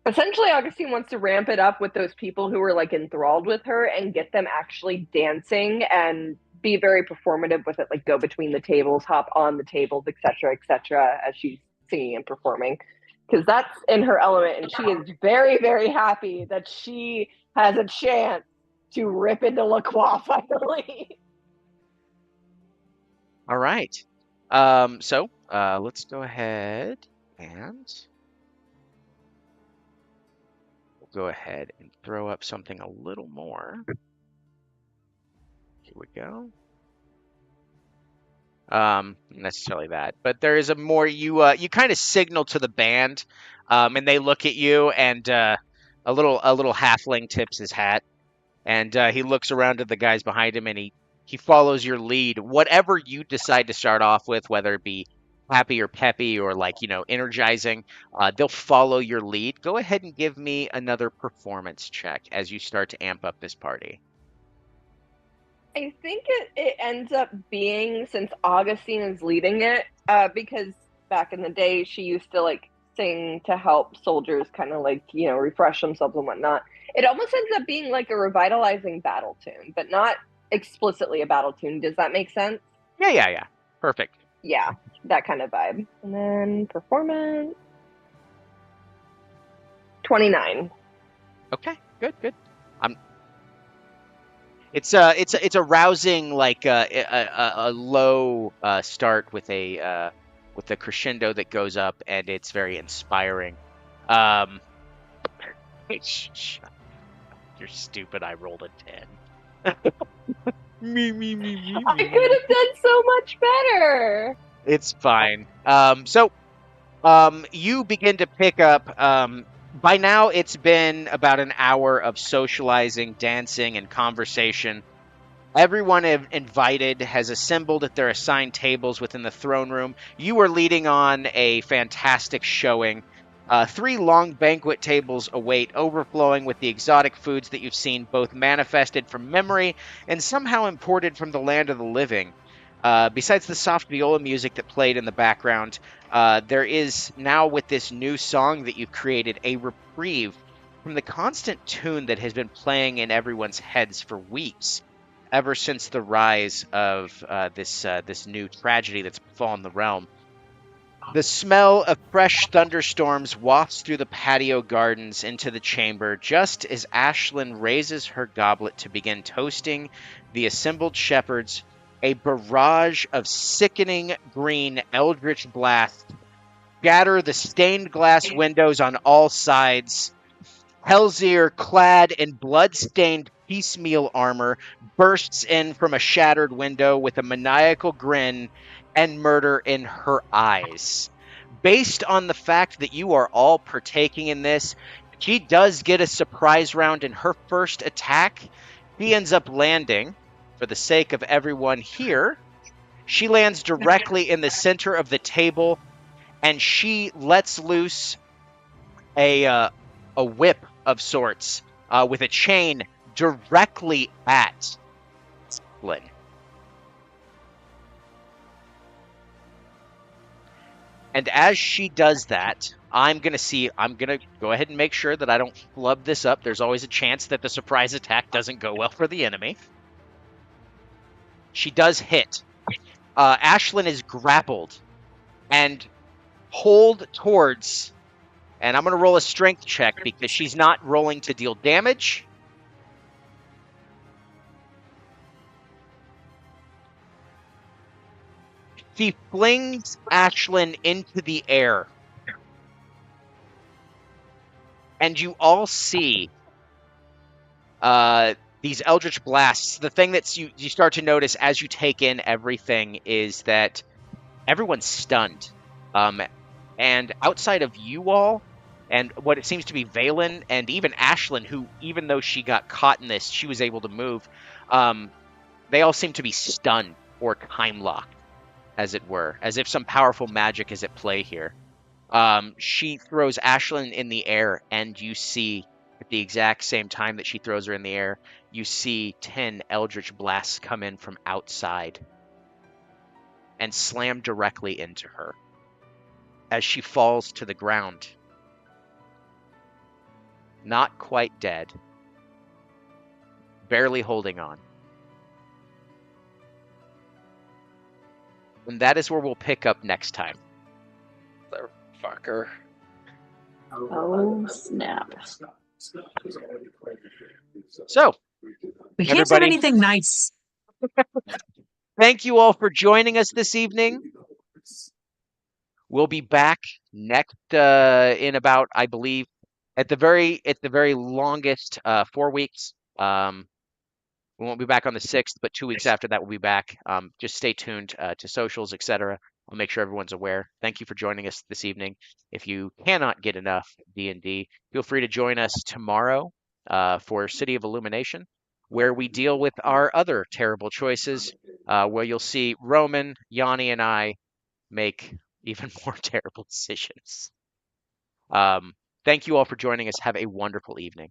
Essentially, Augustine wants to ramp it up with those people who are like enthralled with her and get them actually dancing and be very performative with it, like go between the tables, hop on the tables, etc., as she's singing and performing. Because that's in her element, and she is very, very happy that she has a chance to rip into Lacroix finally. All right. So let's go ahead and go ahead and throw up something a little more. Here we go. Necessarily that, but there is a more you kind of signal to the band, and they look at you, and a little halfling tips his hat, and he looks around at the guys behind him, and he follows your lead. Whatever you decide to start off with, whether it be happy or peppy or like, energizing, they'll follow your lead. Go ahead and give me another performance check as you start to amp up this party. I think it ends up being, since Augustine is leading it, because back in the day she used to like sing to help soldiers kind of like, refresh themselves and whatnot. It almost ends up being like a revitalizing battle tune, but not explicitly a battle tune. Does that make sense? Yeah. Perfect. Yeah, that kind of vibe. And then performance 29. Okay, good. I'm it's a rousing like a low start with a crescendo that goes up, and it's very inspiring. Um, you're stupid. I rolled a 10. Me. I could have done so much better. It's fine. So you begin to pick up. By now, it's been about an hour of socializing, dancing, and conversation. Everyone invited has assembled at their assigned tables within the throne room. You are leading on a fantastic showing. 3 long banquet tables await, overflowing with the exotic foods that you've seen, both manifested from memory and somehow imported from the land of the living. Besides the soft viola music that played in the background, there is now, with this new song that you've created, a reprieve from the constant tune that has been playing in everyone's heads for weeks, ever since the rise of this new tragedy that's befallen the realm. The smell of fresh thunderstorms wafts through the patio gardens into the chamber just as Ashlyn raises her goblet to begin toasting the assembled shepherds. A barrage of sickening green eldritch blasts scatter the stained glass windows on all sides. Helzier, clad in blood-stained piecemeal armor, bursts in from a shattered window with a maniacal grin and murder in her eyes. Based on the fact that you are all partaking in this, she does get a surprise round in her first attack. She ends up landing, for the sake of everyone here, she lands directly in the center of the table, and she lets loose a whip of sorts with a chain directly at Lynn. And as she does that, I'm going to go ahead and make sure that I don't flub this up. There's always a chance that the surprise attack doesn't go well for the enemy. She does hit. Ashlyn is grappled and pulled towards, and I'm going to roll a strength check because she's not rolling to deal damage. She flings Ashlyn into the air. And you all see these eldritch blasts. The thing that you start to notice as you take in everything is that everyone's stunned. And outside of you all, and what it seems to be Valen, and even Ashlyn, who, even though she got caught in this, she was able to move, they all seem to be stunned or time-locked, as it were, as if some powerful magic is at play here. She throws Ashlyn in the air, and you see, at the exact same time that she throws her in the air, you see 10 eldritch blasts come in from outside and slam directly into her as she falls to the ground. Not quite dead, barely holding on. And that is where we'll pick up next time. Fucker. Oh, snap. So, We can't have everybody, anything nice. thank you all for joining us this evening. We'll be back next in about, I believe, at the very longest, 4 weeks. We won't be back on the 6th, but 2 weeks after that we'll be back. Just stay tuned to socials, etc. I'll make sure everyone's aware. Thank you for joining us this evening. If you cannot get enough D&D, feel free to join us tomorrow for City of Illumination, where we deal with our other terrible choices, where you'll see Roman, Yanni, and I make even more terrible decisions. Thank you all for joining us. Have a wonderful evening.